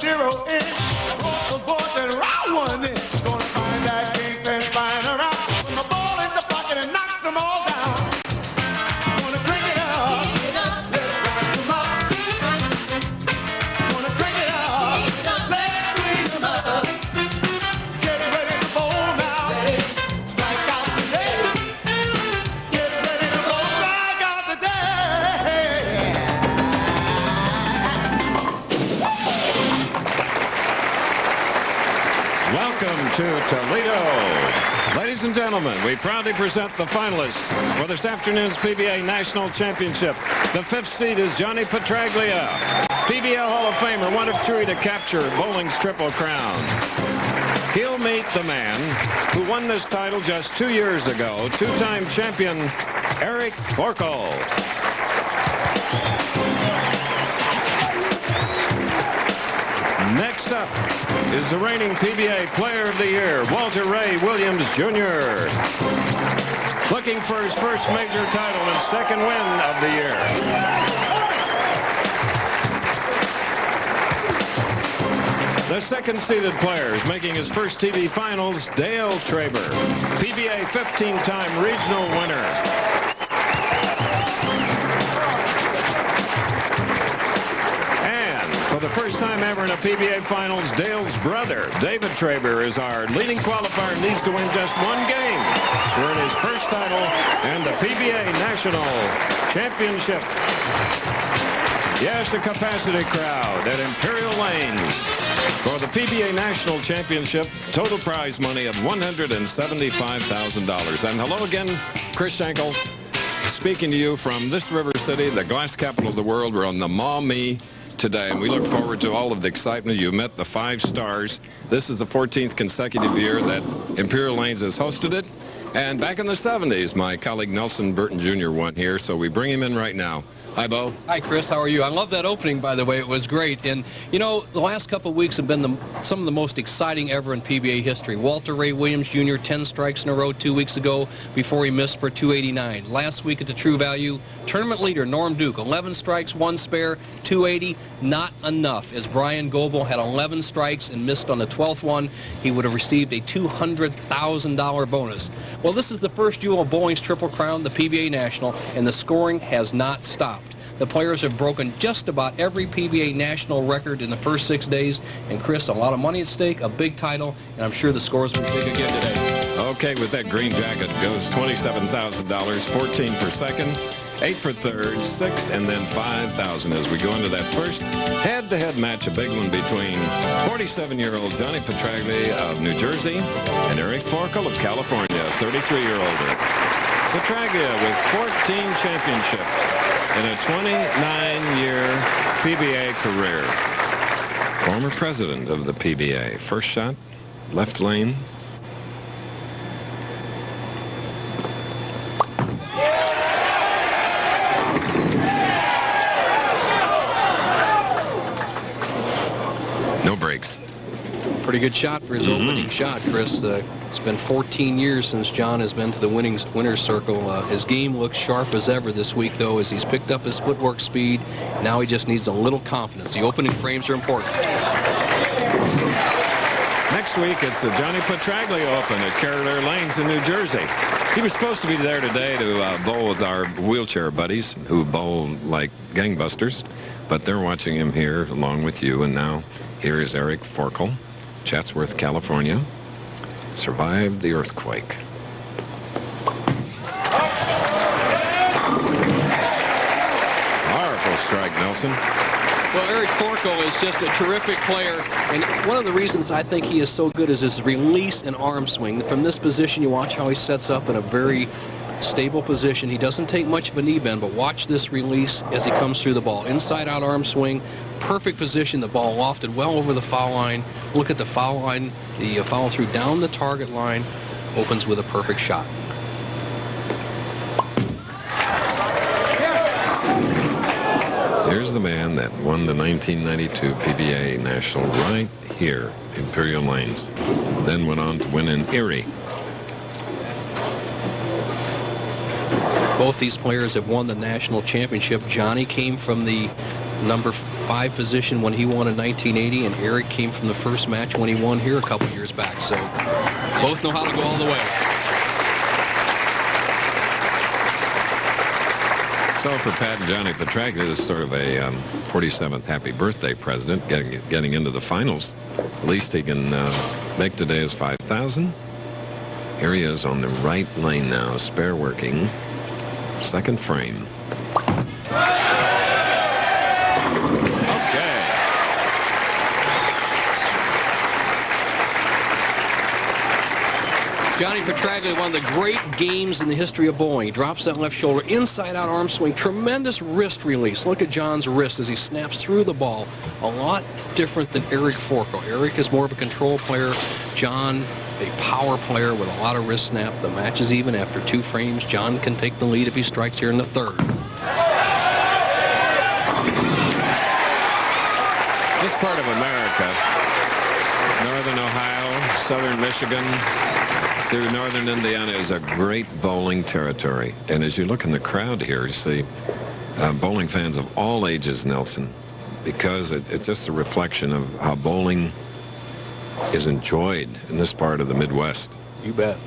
zero in. Brought the boys and round one in. Gonna find that king and find her out. Put my ball in the pocket and knock them all down. Gonna crank it up. Let's rock them up. Gonna crank it up. Let's clean them up. Get ready to bowl now. Strike out today. Get ready to bowl. Strike out today. Welcome to Toledo. Ladies and gentlemen, we proudly present the finalists for this afternoon's PBA National Championship. The fifth seed is Johnny Petraglia, PBA Hall of Famer, one of three to capture bowling's Triple Crown. He'll meet the man who won this title just 2 years ago, two-time champion Eric Forkel. Next up is the reigning PBA Player of the Year, Walter Ray Williams, Jr. Looking for his first major title and second win of the year. The second-seeded player is making his first TV finals, Dale Traber, PBA 15-time regional winner. For the first time ever in a PBA Finals, Dale's brother, David Traber, is our leading qualifier and needs to win just one game to earn his first title and the PBA National Championship. Yes, a capacity crowd at Imperial Lanes for the PBA National Championship. Total prize money of $175,000. And hello again, Chris Schenkel, speaking to you from this river city, the glass capital of the world. We're on the Maumee today, and we look forward to all of the excitement. You met the 5 stars. This is the 14th consecutive year that Imperial Lanes has hosted it. And back in the 70s, my colleague Nelson Burton Jr. won here, so we bring him in right now. Hi, Bo. Hi, Chris. How are you? I love that opening, by the way. It was great. And, you know, the last couple of weeks have been some of the most exciting ever in PBA history. Walter Ray Williams, Jr., 10 strikes in a row 2 weeks ago before he missed for 289. Last week at the True Value, tournament leader Norm Duke, 11 strikes, 1 spare, 280. Not enough. As Brian Goebel had 11 strikes and missed on the 12th one, he would have received a $200,000 bonus. Well, this is the first duel of bowling's Triple Crown, the PBA National, and the scoring has not stopped. The players have broken just about every PBA national record in the first 6 days. And, Chris, a lot of money at stake, a big title, and I'm sure the scores will be big again today. Okay, with that green jacket goes $27,000, 14 for second, 8 for third, 6, and then 5,000 as we go into that first head-to-head match, a big one between 47-year-old Johnny Petraglia of New Jersey and Eric Forkel of California, 33-year-older. Petraglia with 14 championships in a 29-year PBA career. Former president of the PBA. First shot, left lane. No breaks. Pretty good shot for his opening shot, Chris. It's been 14 years since John has been to the winner's circle. His game looks sharp as ever this week, though, as he's picked up his footwork speed. Now he just needs a little confidence. The opening frames are important. Next week, it's the Johnny Petraglia Open at Carolina Lanes in New Jersey. He was supposed to be there today to bowl with our wheelchair buddies who bowl like gangbusters, but they're watching him here along with you. And now here is Eric Forkel, Chatsworth, California. Survived the earthquake. Powerful strike, Nelson. Well, Eric Forkel is just a terrific player, and one of the reasons I think he is so good is his release and arm swing. From this position, you watch how he sets up in a very stable position. He doesn't take much of a knee bend, but watch this release as he comes through the ball. Inside-out arm swing, perfect position. The ball lofted well over the foul line. Look at the foul line. The follow through down the target line opens with a perfect shot. Here's the man that won the 1992 PBA National right here, Imperial Lanes. Then went on to win in Erie. Both these players have won the national championship. Johnny came from the number 5 position when he won in 1980, and Eric came from the first match when he won here a couple years back. So both know how to go all the way. So for Pat and Johnny Petraglia, this is sort of a 47th happy birthday present, getting into the finals. At least he can make today as 5,000. Here he is on the right lane now, spare working. Second frame. Okay. Johnny Petraglia, one of the great games in the history of bowling. He drops that left shoulder, inside-out arm swing, tremendous wrist release. Look at John's wrist as he snaps through the ball. A lot different than Eric Forkel. Eric is more of a control player. John, a power player with a lot of wrist snap. The match is even after 2 frames. John can take the lead if he strikes here in the 3rd. This part of America, northern Ohio, southern Michigan, through northern Indiana, is a great bowling territory. And as you look in the crowd here, you see bowling fans of all ages, Nelson, because it's just a reflection of how bowling is enjoyed in this part of the Midwest. You bet.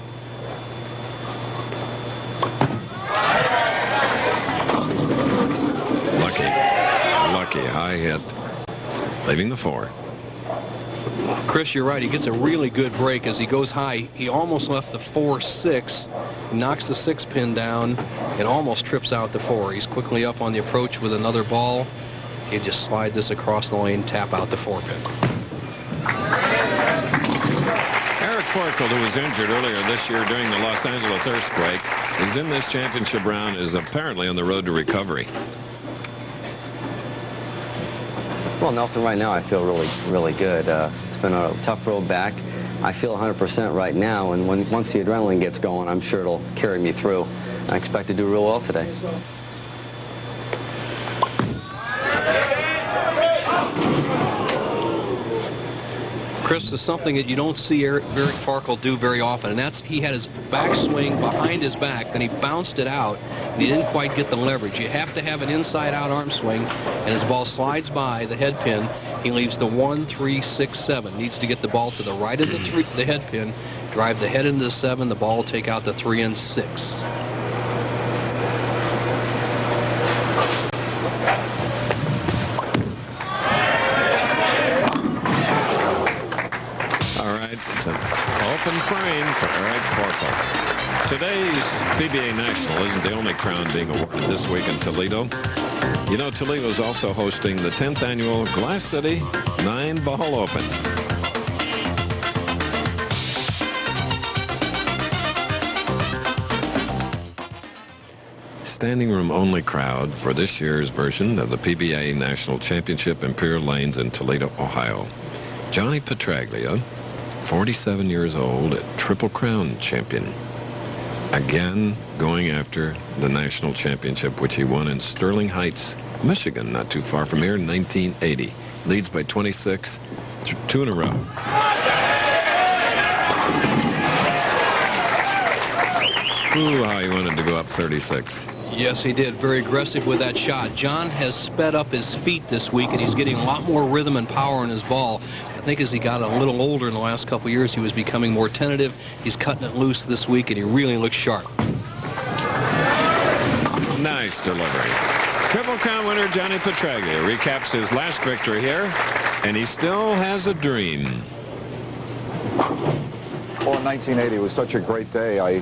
Lucky high hit, leaving the 4. Chris, you're right. He gets a really good break as he goes high. He almost left the 4-6, knocks the 6 pin down, and almost trips out the 4. He's quickly up on the approach with another ball. He'll just slide this across the lane, tap out the 4 pin. Eric Forkel, who was injured earlier this year during the Los Angeles earthquake, is in this championship round, is apparently on the road to recovery. Well, Nelson, right now I feel really good. It's been a tough road back. I feel 100% right now, and once the adrenaline gets going, I'm sure it'll carry me through. I expect to do real well today. Chris, is something that you don't see Eric Forkel do very often, and that's he had his backswing behind his back, then he bounced it out, and he didn't quite get the leverage. You have to have an inside-out arm swing, and his ball slides by the head pin. He leaves the 1, 3, 6, 7. Needs to get the ball to the right of the head pin, drive the head into the 7. The ball will take out the 3 and 6. It's an open frame for Eric Forkel. Today's PBA National isn't the only crown being awarded this week in Toledo. You know, Toledo is also hosting the 10th annual Glass City 9-Ball Open. Standing room only crowd for this year's version of the PBA National Championship, Imperial Lanes in Toledo, Ohio. Johnny Petraglia, 47 years old, a Triple Crown champion. Again, going after the national championship, which he won in Sterling Heights, Michigan, not too far from here, in 1980. Leads by 26, 2 in a row. Ooh, how he wanted to go up 36. Yes, he did. Very aggressive with that shot. John has sped up his feet this week, and he's getting a lot more rhythm and power in his ball. I think as he got a little older in the last couple of years, he was becoming more tentative. He's cutting it loose this week, and he really looks sharp. Nice delivery. Triple Crown winner Johnny Petraglia recaps his last victory here, and he still has a dream. Well, in 1980, it was such a great day. I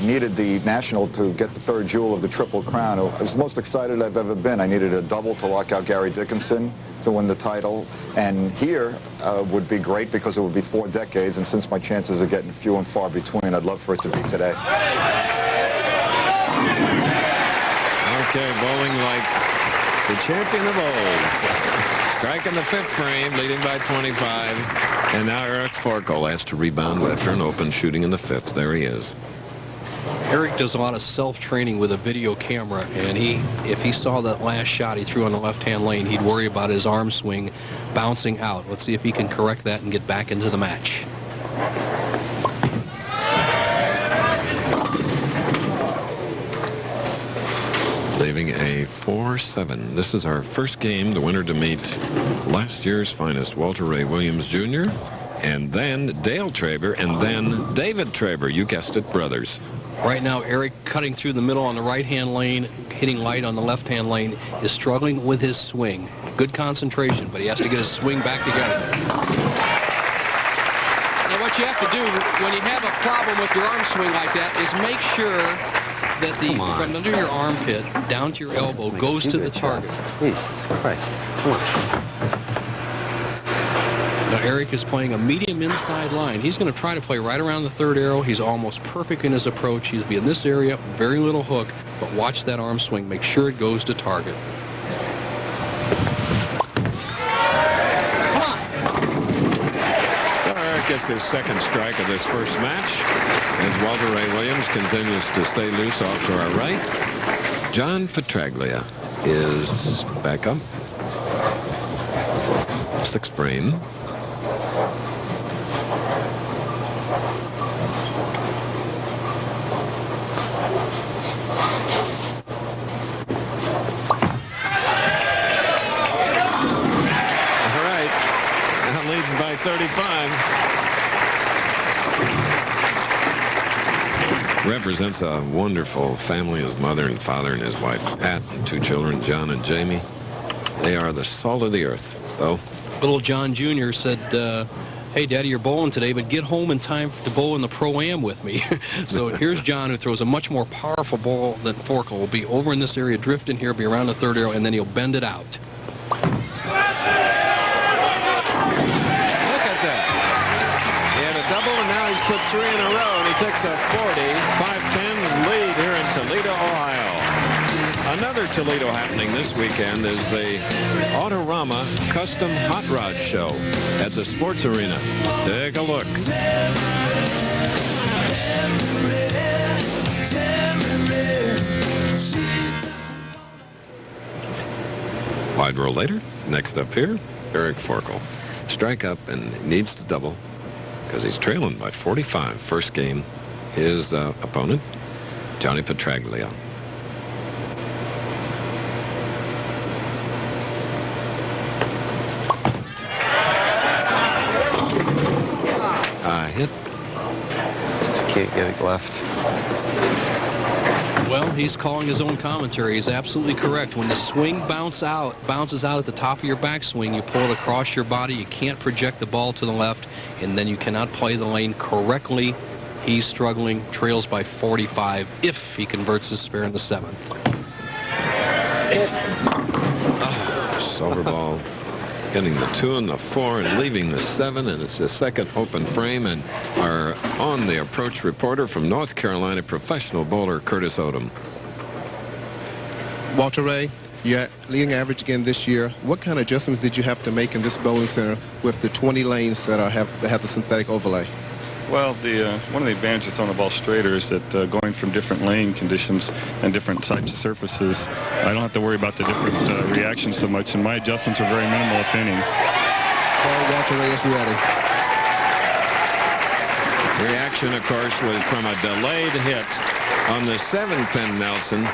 needed the National to get the 3rd jewel of the Triple Crown. I was the most excited I've ever been. I needed a double to lock out Gary Dickinson to win the title. And here would be great because it would be 4 decades. And since my chances are getting few and far between, I'd love for it to be today. Okay, bowling like the champion of old. Striking the 5th frame, leading by 25. And now Eric Forkel has to rebound after an open, shooting in the 5th. There he is. Eric does a lot of self-training with a video camera, and if he saw that last shot he threw on the left-hand lane, he'd worry about his arm swing bouncing out. Let's see if he can correct that and get back into the match. Leaving giving a 4-7. This is our first game, the winner to meet last year's finest, Walter Ray Williams Jr., and then Dale Traber, and then David Traber. You guessed it, brothers. Right now, Eric cutting through the middle on the right-hand lane, hitting light on the left-hand lane, is struggling with his swing. Good concentration, but he has to get his swing back together. Now, what you have to do when you have a problem with your arm swing like that is make sure that the from under your armpit down to your elbow goes to the target. Jesus Christ. Come on. Now, Eric is playing a medium inside line. He's going to try to play right around the third arrow. He's almost perfect in his approach. He'll be in this area, very little hook, but watch that arm swing. Make sure it goes to target. Come on. So Eric gets his second strike of this first match as Walter Ray Williams continues to stay loose off to our right. John Petraglia is back up. 6th frame. By 35. Represents a wonderful family, his mother and father and his wife Pat and 2 children, John and Jamie. They are the salt of the earth, though. Little John Jr. said, hey, Daddy, you're bowling today, but get home in time to bowl in the Pro-Am with me. So here's John, who throws a much more powerful ball than Forkel. Will be over in this area, drift in here, be around the third arrow, and then he'll bend it out. Double, and now he's put 3 in a row, and he takes a 40-5-10 lead here in Toledo, Ohio. Another Toledo happening this weekend is the Autorama Custom Hot Rod Show at the Sports Arena. Take a look. Wide roll later. Next up here, Eric Forkel. Strike up and needs to double, because he's trailing by 45. First game, his opponent, Johnny Petraglia. Hit. Can't get it left. Well, he's calling his own commentary. He's absolutely correct. When the swing bounces out at the top of your backswing, you pull it across your body. You can't project the ball to the left, and then you cannot play the lane correctly. He's struggling, trails by 45 if he converts his spare in the 7th. Silver ball hitting the 2 and the 4 and leaving the 7, and it's the second open frame. And our on the approach reporter from North Carolina, professional bowler Curtis Odom. Walter Ray, your leading average again this year. What kind of adjustments did you have to make in this bowling center with the 20 lanes that have the synthetic overlay? Well, one of the advantages on the ball straighter is that going from different lane conditions and different types of surfaces, I don't have to worry about the different reactions so much, and my adjustments are very minimal, if any. Walter Ray is ready. Reaction, of course, was from a delayed hit on the 7-pin Nelson.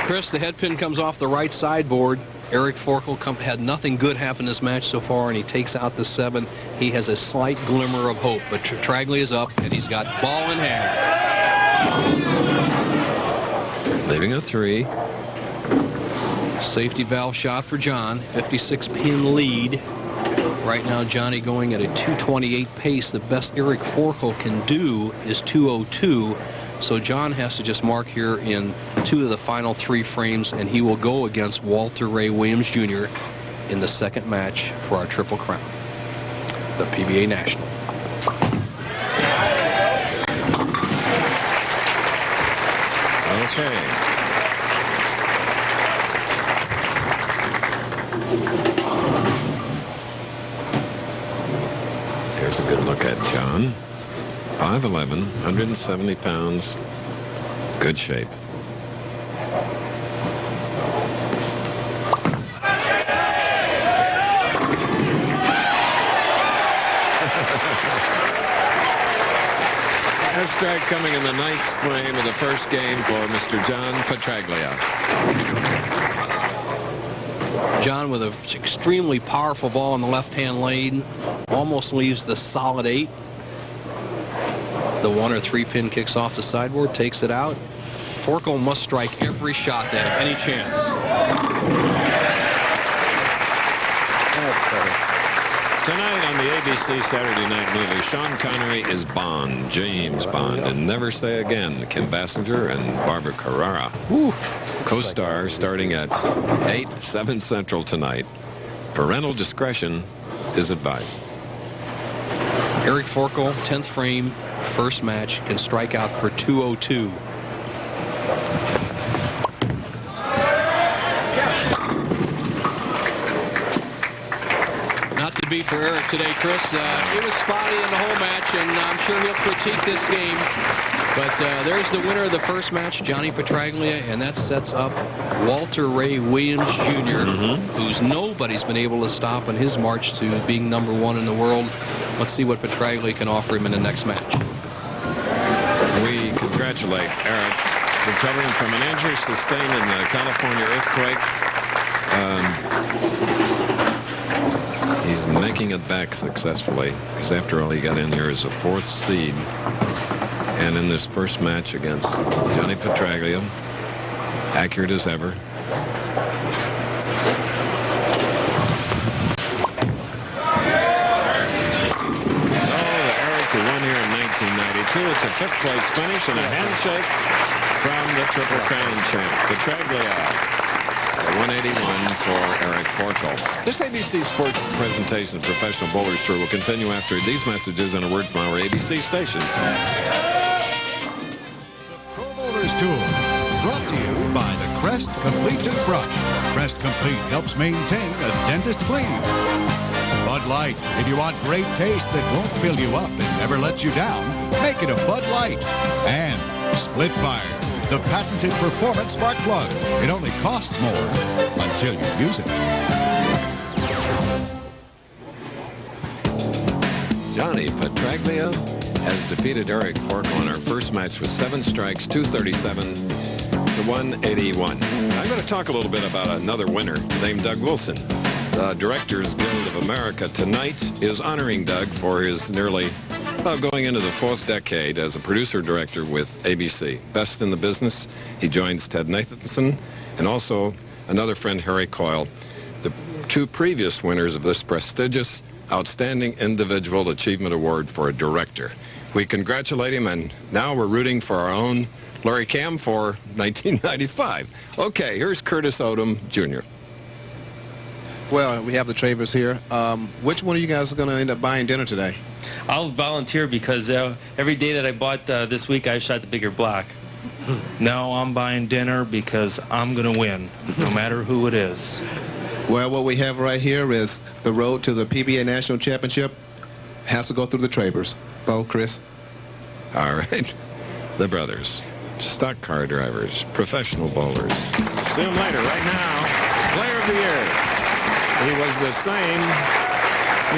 Chris, the head pin comes off the right sideboard. Eric Forkel had nothing good happen this match so far, and he takes out the 7. He has a slight glimmer of hope, but Petraglia is up, and he's got ball in hand. Leaving a 3. Safety valve shot for John. 56-pin lead. Right now, Johnny going at a 228 pace. The best Eric Forkel can do is 202. So John has to just mark here in 2 of the final 3 frames, and he will go against Walter Ray Williams Jr. in the second match for our Triple Crown, the PBA National. Okay. Here's a good look at John. 5'11", 170 pounds, good shape. As strike coming in the 9th frame of the first game for Mr. John Petraglia. John with an extremely powerful ball in the left-hand lane. Almost leaves the solid 8. The 1 or 3 pin kicks off the sideboard, takes it out. Forkel must strike every shot to have any chance. Tonight on the ABC Saturday Night Movie, Sean Connery is Bond, James Bond, and Never Say Again, Kim Basinger and Barbara Carrera. Co-star starting at 8, 7 Central tonight. Parental discretion is advised. Eric Forkel, 10th frame, first match, can strike out for 202. Beat for Eric today, Chris. It was spotty in the whole match, and I'm sure he'll critique this game. But there's the winner of the first match, Johnny Petraglia, and that sets up Walter Ray Williams Jr., who's nobody's been able to stop on his march to being #1 in the world. Let's see what Petraglia can offer him in the next match. We congratulate Eric, recovering from an injury sustained in the California earthquake. He's making it back successfully, because after all, he got in here as a 4th seed. And in this first match against Johnny Petraglia, accurate as ever. Eric, who won here in 1992. It's a 5th place finish and a handshake from the Triple Crown champ, Petraglia. 181 for Eric Forkel. This ABC Sports presentation of Professional Bowlers Tour will continue after these messages and a word from our ABC stations. Pro Bowlers Tour, brought to you by the Crest Complete Toothbrush. Crest Complete helps maintain a dentist clean. Bud Light, if you want great taste that won't fill you up and never lets you down, make it a Bud Light. And Split Fire, the patented performance spark plug. It only costs more until you use it. Johnny Petraglia has defeated Eric Forkel in our first match with 7 strikes, 237 to 181. I'm going to talk a little bit about another winner named Doug Wilson. The Directors Guild of America tonight is honoring Doug for his nearly going into the 4th decade as a producer-director with ABC. Best in the business. He joins Ted Nathanson and also another friend, Harry Coyle, the 2 previous winners of this prestigious Outstanding Individual Achievement Award for a director. We congratulate him, and now we're rooting for our own Larry Cam for 1995. Okay, here's Curtis Odom, Jr. Well, we have the Trabers here. Which one of you guys are going to end up buying dinner today? I'll volunteer because every day that I bought this week, I shot the bigger block. Now I'm buying dinner because I'm going to win, no matter who it is. Well, what we have right here is the road to the PBA National Championship has to go through the Trabers. Bo, Chris? All right. The brothers, stock car drivers, professional bowlers. See them later. Right now, Player of the Year. He was the same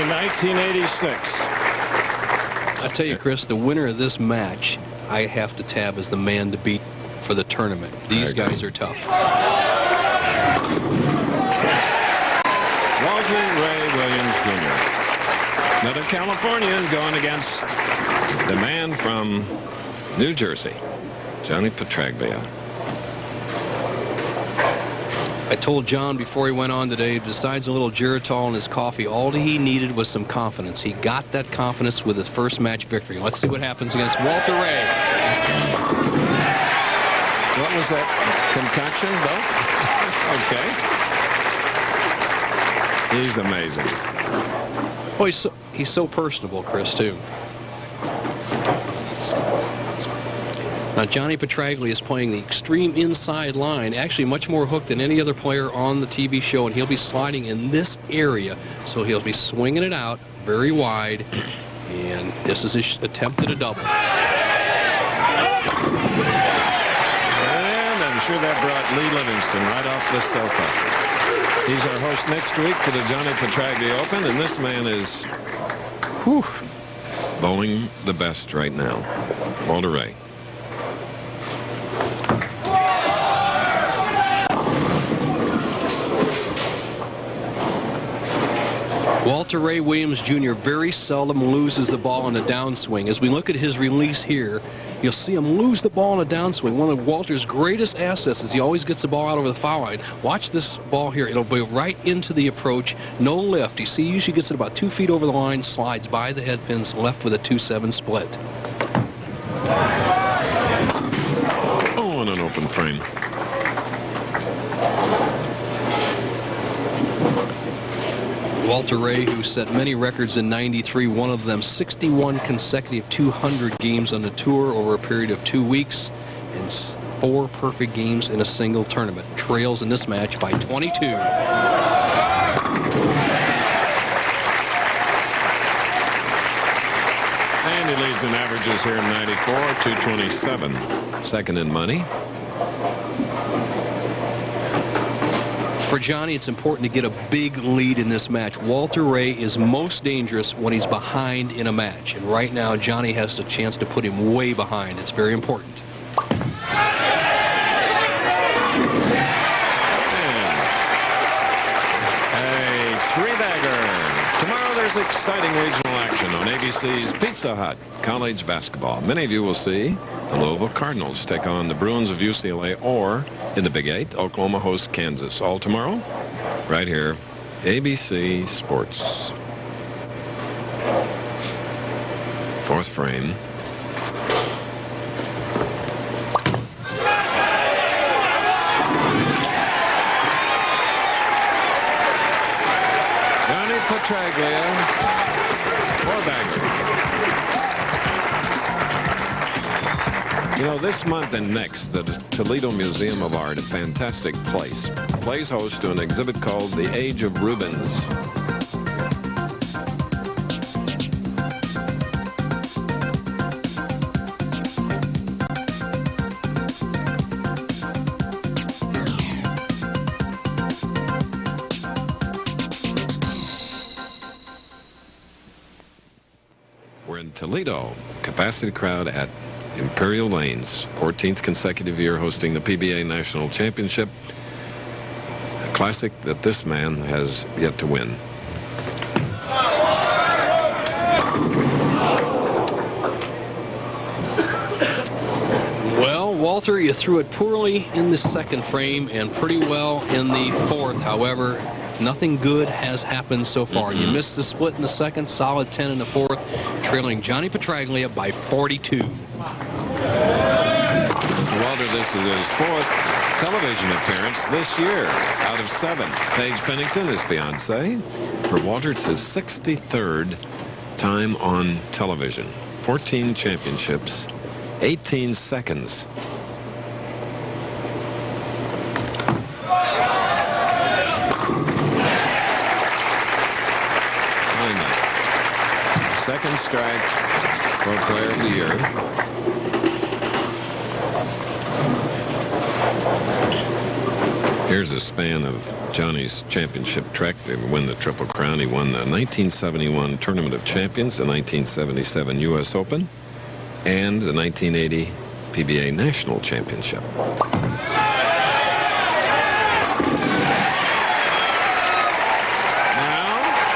in 1986. I tell you, Chris, the winner of this match, I have to tab as the man to beat for the tournament. These guys are tough. Walter Ray Williams Jr. Another Californian going against the man from New Jersey, Johnny Petraglia. I told John before he went on today, besides a little Geritol in his coffee, all he needed was some confidence. He got that confidence with his first match victory. Let's see what happens against Walter Ray. What was that concoction, Bo? Okay. He's amazing. Oh, he's so personable, Chris, too. Now, Johnny Petraglia is playing the extreme inside line, actually much more hooked than any other player on the TV show, and he'll be sliding in this area, so he'll be swinging it out very wide, and this is his attempt at a double. And I'm sure that brought Lee Livingston right off the sofa. He's our host next week for the Johnny Petraglia Open, and this man is bowling the best right now. Walter Ray. Walter Ray Williams Jr. very seldom loses the ball in a downswing. As we look at his release here, you'll see him lose the ball in a downswing. One of Walter's greatest assets is he always gets the ball out over the foul line. Watch this ball here. It'll be right into the approach. No lift. You see, he usually gets it about 2 feet over the line, slides by the head pins, left with a 2-7 split. Oh, and an open frame. Walter Ray, who set many records in '93, one of them 61 consecutive 200 games on the tour over a period of 2 weeks, and 4 perfect games in a single tournament. Trails in this match by 22. And he leads in averages here in 94, 227. Second in money. For Johnny, it's important to get a big lead in this match. Walter Ray is most dangerous when he's behind in a match. And right now, Johnny has the chance to put him way behind. It's very important. A three-bagger. Tomorrow there's exciting regional action on ABC's Pizza Hut College Basketball. Many of you will see the Louisville Cardinals take on the Bruins of UCLA, or in the Big 8, Oklahoma hosts Kansas. All tomorrow, right here, ABC Sports. Fourth frame. Johnny Petraglia, four-bagger. You know, this month and next, the Toledo Museum of Art, a fantastic place, plays host to an exhibit called The Age of Rubens. We're in Toledo, capacity crowd at Imperial Lanes, 14th consecutive year hosting the PBA National Championship, a classic that this man has yet to win. Well, Walter, you threw it poorly in the second frame and pretty well in the fourth. However, nothing good has happened so far. You missed the split in the second, solid 10 in the fourth, trailing Johnny Petraglia by 42. Walter, this is his 4th television appearance this year out of 7. Paige Pennington, his fiancée. For Walter, it's his 63rd time on television. 14 championships, 18 seconds. Second strike for Player of the Year. Here's a span of Johnny's championship trek to win the Triple Crown. He won the 1971 Tournament of Champions, the 1977 U.S. Open, and the 1980 PBA National Championship. Now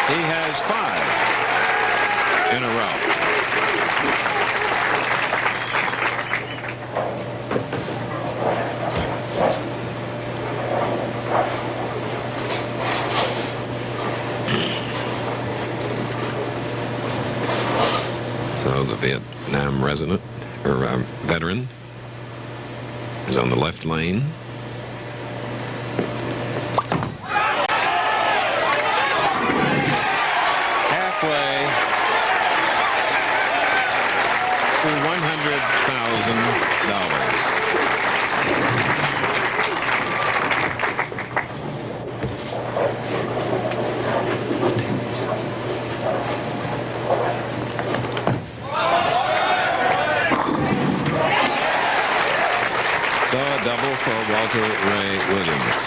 he has 5 in a row. So the Vietnam resident, or veteran, is on the left lane. Halfway to $100,000. Double for Walter Ray Williams.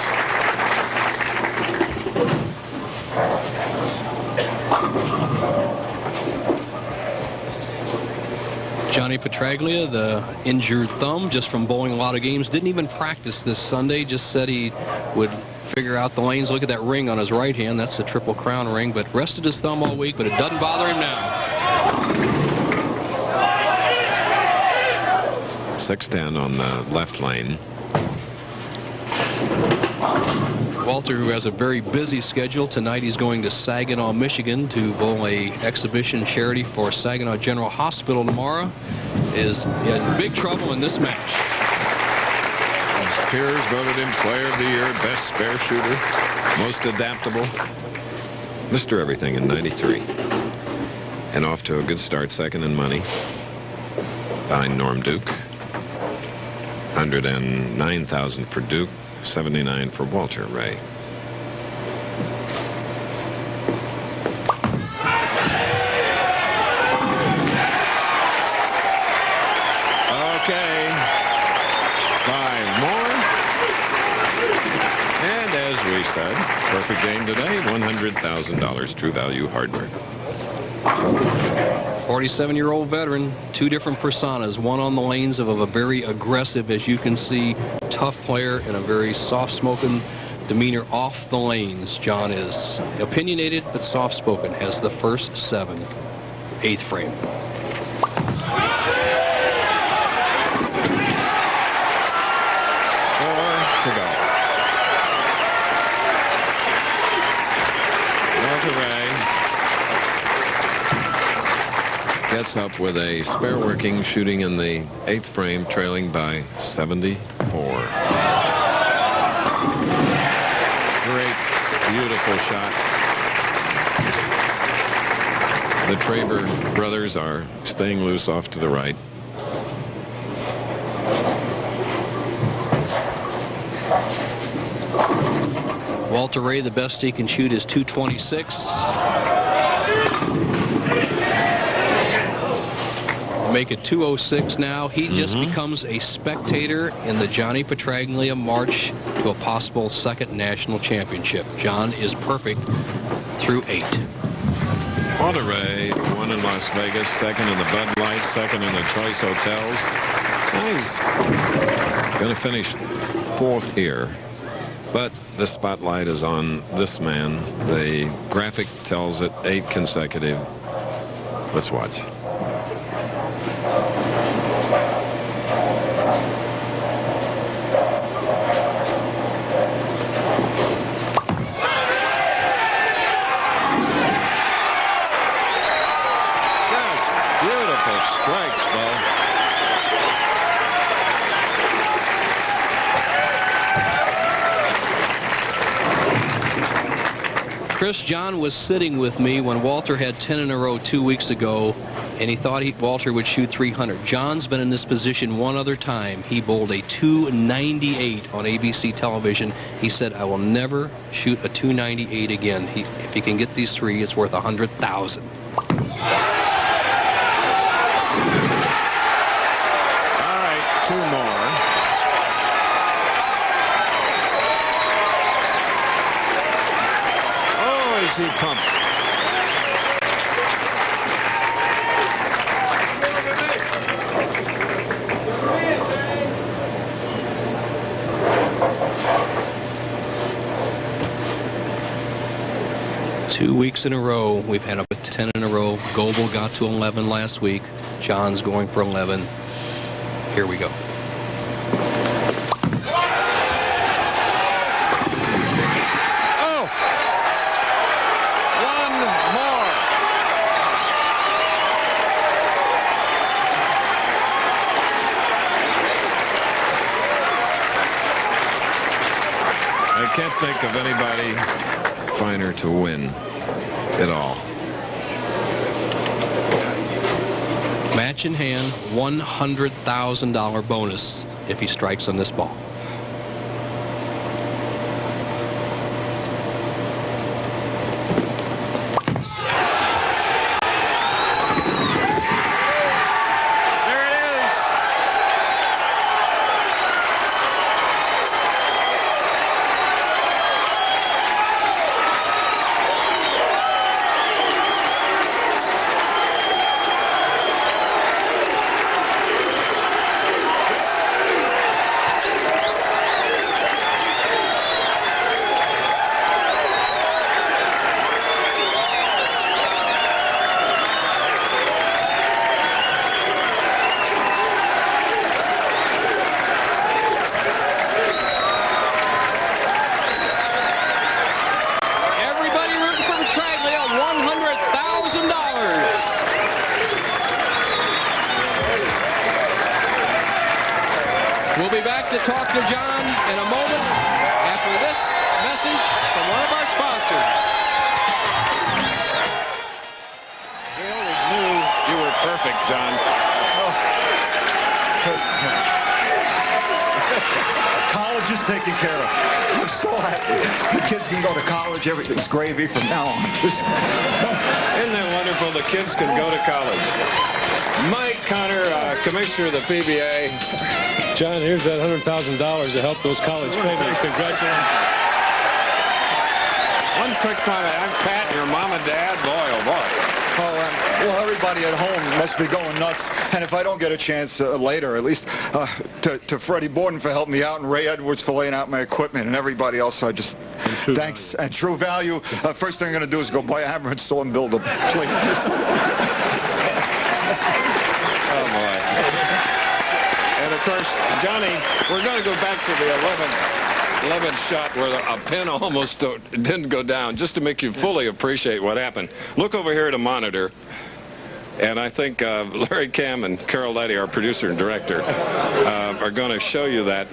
Johnny Petraglia, the injured thumb just from bowling a lot of games, didn't even practice this Sunday, just said he would figure out the lanes. Look at that ring on his right hand. That's the Triple Crown ring, but rested his thumb all week, but it doesn't bother him now. 6-10 on the left lane. Walter, who has a very busy schedule tonight, he's going to Saginaw, Michigan to bowl a exhibition charity for Saginaw General Hospital tomorrow, is in big trouble in this match. Piers voted him Player of the Year, best spare shooter, most adaptable, Mr. Everything in 93. And off to a good start, second in money behind Norm Duke. 109,000 for Duke, 79 for Walter Ray. Okay, 5 more. And as we said, perfect game today, $100,000 True Value Hardware. 47-year-old veteran, 2 different personas, one on the lanes of a very aggressive, as you can see, tough player, and a very soft-spoken demeanor off the lanes. John is opinionated but soft-spoken, has the first 7, 8th frame. To go. Walter Ray gets up with a spare working, shooting in the 8th frame, trailing by 74. Great, beautiful shot. The Traber brothers are staying loose off to the right. Walter Ray, the best he can shoot is 226. Make it 206 now. He just becomes a spectator in the Johnny Petraglia march to a possible 2nd national championship. John is perfect through 8. Walter Ray won in Las Vegas, 2nd in the Bud Light, 2nd in the Choice Hotels. He's going to finish 4th here. But the spotlight is on this man. The graphic tells it 8 consecutive. Let's watch. Just beautiful strikes, Bo. Chris, John was sitting with me when Walter had 10 in a row 2 weeks ago, and he thought Walter would shoot 300. John's been in this position one other time. He bowled a 298 on ABC television. He said, I will never shoot a 298 again. If he can get these 3, it's worth $100,000. All right, 2 more. He pumped. Two weeks in a row, we've had up to 10 in a row. Goebel got to 11 last week. John's going for 11. Here we go. Can't think of anybody finer to win it all. Match in hand, $100,000 bonus if he strikes on this ball. back to talk to John in a moment after this message from one of our sponsors. We always knew you were perfect, John. College is taken care of. I'm so happy. The kids can go to college. Everything's gravy from now on. Isn't that wonderful? The kids can go to college. Mike Connor, commissioner of the PBA. John, here's that $100,000 to help those college payments. Congratulations. One quick comment. I'm Pat, your mom and dad. Boy, oh boy. Well, everybody at home must be going nuts. And if I don't get a chance later, at least to Freddie Borden for helping me out and Ray Edwards for laying out my equipment and everybody else, I just thanks. And True Value, first thing I'm going to do is go buy a hammer and saw and build a plate. Oh, boy. And, of course, Johnny, we're going to go back to the 11th shot where a pin almost didn't go down, just to make you fully appreciate what happened. Look over here at a monitor, and I think Larry Cam and Carol Letty, our producer and director, are going to show you that.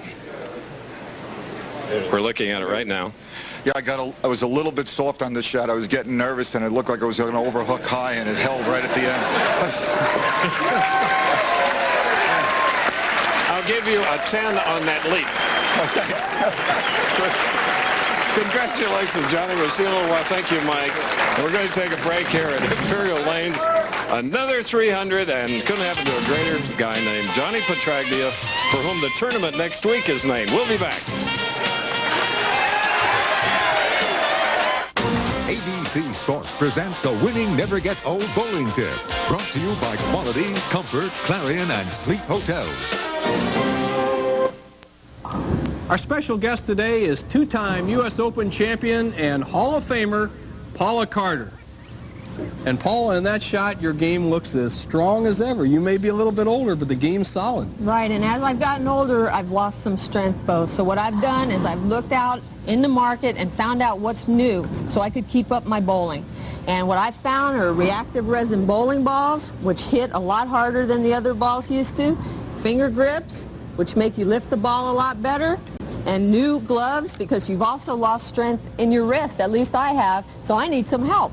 We're looking at it right now. Yeah, I was a little bit soft on this shot. I was getting nervous, and it looked like I was going to overhook high, and it held right at the end. I'll give you a 10 on that leap. Oh, thanks. Congratulations, Johnny. We'll see you in a little while. Thank you, Mike. We're going to take a break here at Imperial Lanes. Another 300, and couldn't happen to a greater guy named Johnny Petraglia, for whom the tournament next week is named. We'll be back. ABC Sports presents a winning never gets old bowling tip. Brought to you by Quality, Comfort, Clarion, and Sleep Hotels. Our special guest today is two-time U.S. Open champion and Hall of Famer Paula Carter. And Paula, in that shot, your game looks as strong as ever. You may be a little bit older, but the game's solid. Right, and as I've gotten older, I've lost some strength both. So what I've done is I've looked out in the market and found out what's new so I could keep up my bowling. And what I found are reactive resin bowling balls, which hit a lot harder than the other balls used to, finger grips, which make you lift the ball a lot better, and new gloves because you've also lost strength in your wrist. At least I have, so I need some help.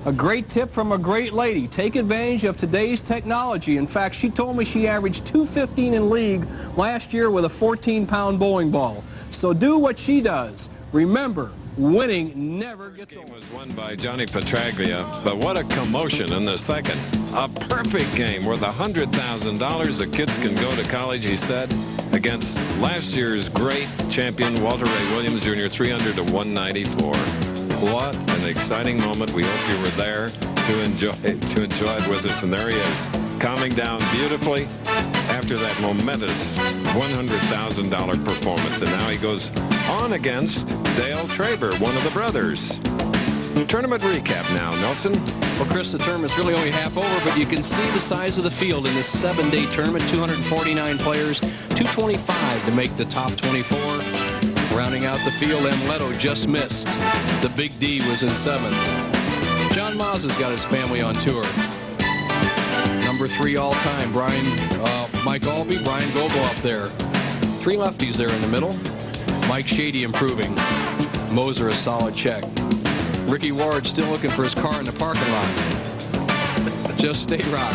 A great tip from a great lady. Take advantage of today's technology. In fact, she told me she averaged 215 in league last year with a 14-pound bowling ball. So do what she does. Remember, winning never gets old. The game was won by Johnny Petraglia, but what a commotion in the second. A perfect game worth $100,000. The kids can go to college, he said, against last year's great champion, Walter Ray Williams Jr., 300 to 194. What an exciting moment. We hope you were there to enjoy it with us. And there he is, calming down beautifully after that momentous $100,000 performance. And now he goes on against Dale Traber, one of the brothers. Tournament recap now, Nelson. Well, Chris, the tournament's really only half over, but you can see the size of the field in this 7-day tournament. 249 players, 225 to make the top 24. Rounding out the field, Leto just missed. The Big D was in 7th. John Maas has got his family on tour. Number 3 all-time, Mike Albee, Brian Goebel up there. 3 lefties there in the middle. Mike Shady improving. Moser a solid check. Ricky Ward still looking for his car in the parking lot. Just stay rock.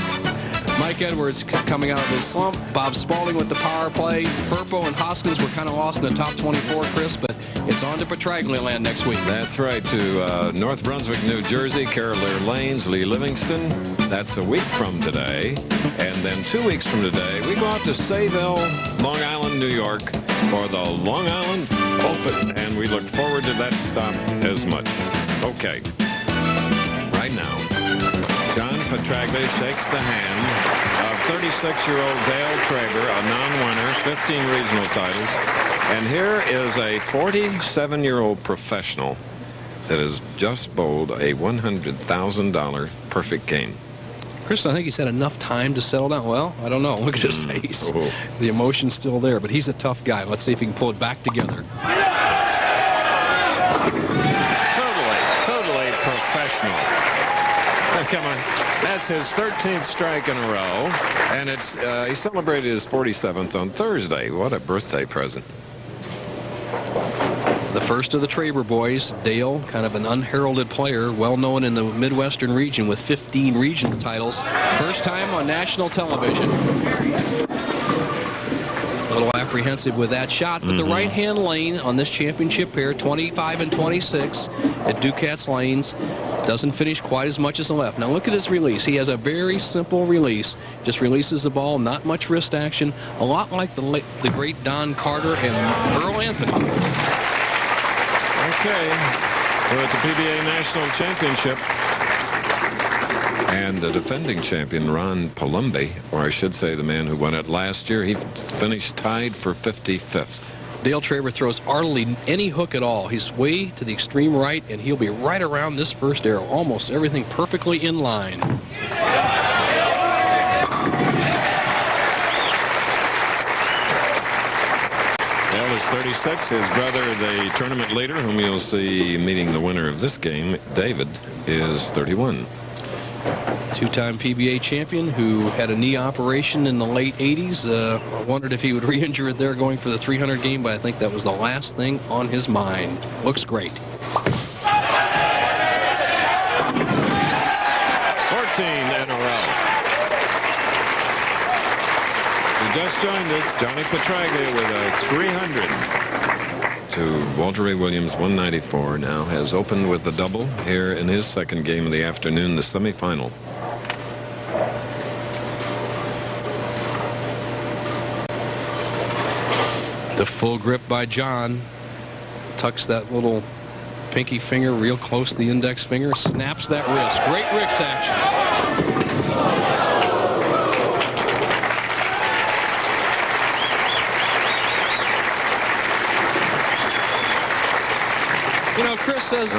Mike Edwards coming out of his slump. Bob Spaulding with the power play. Firpo and Hoskins were kind of lost in the top 24, Chris, but it's on to Petraglia land next week. That's right, to North Brunswick, New Jersey, Carolier Lanes, Lee Livingston. That's a week from today. And then 2 weeks from today, we go out to Sayville, Long Island, New York, for the Long Island Open. And we look forward to that stop as much. Okay. Right now, John Petraglia shakes the hand of 36-year-old Dale Traber, a non-winner, 15 regional titles. And here is a 47-year-old professional that has just bowled a $100,000 perfect game. Chris, I think he's had enough time to settle down. Well, I don't know. Look at his face. Oh. The emotion's still there, but he's a tough guy. Let's see if he can pull it back together. Totally professional. Oh, come on. That's his 13th strike in a row, and it's he celebrated his 47th on Thursday. What a birthday present. The first of the Traber boys, Dale, kind of an unheralded player, well known in the Midwestern region with 15 regional titles. First time on national television. A little apprehensive with that shot, but the right-hand lane on this championship pair, 25 and 26 at Ducat's lanes, doesn't finish quite as much as the left. Now look at his release. He has a very simple release. Just releases the ball, not much wrist action, a lot like the great Don Carter and Earl Anthony. Okay, we're at the PBA National Championship. And the defending champion, Ron Palumbi, or I should say the man who won it last year, he finished tied for 55th. Dale Traber throws hardly any hook at all. He's way to the extreme right, and he'll be right around this first arrow. Almost everything perfectly in line. Dale is 36. His brother, the tournament leader, whom you'll see meeting the winner of this game, David, is 31. Two-time PBA champion who had a knee operation in the late 80s. I wondered if he would re-injure it there going for the 300 game, but I think that was the last thing on his mind. Looks great. 14 in a row. He just joined us, Johnny Petraglia, with a 300 to Walter Ray Williams, 194. Now has opened with the double here in his second game of the afternoon, the semifinal. The full grip by John. Tucks that little pinky finger real close to the index finger. Snaps that wrist. Great wrist action. You know, Chris says,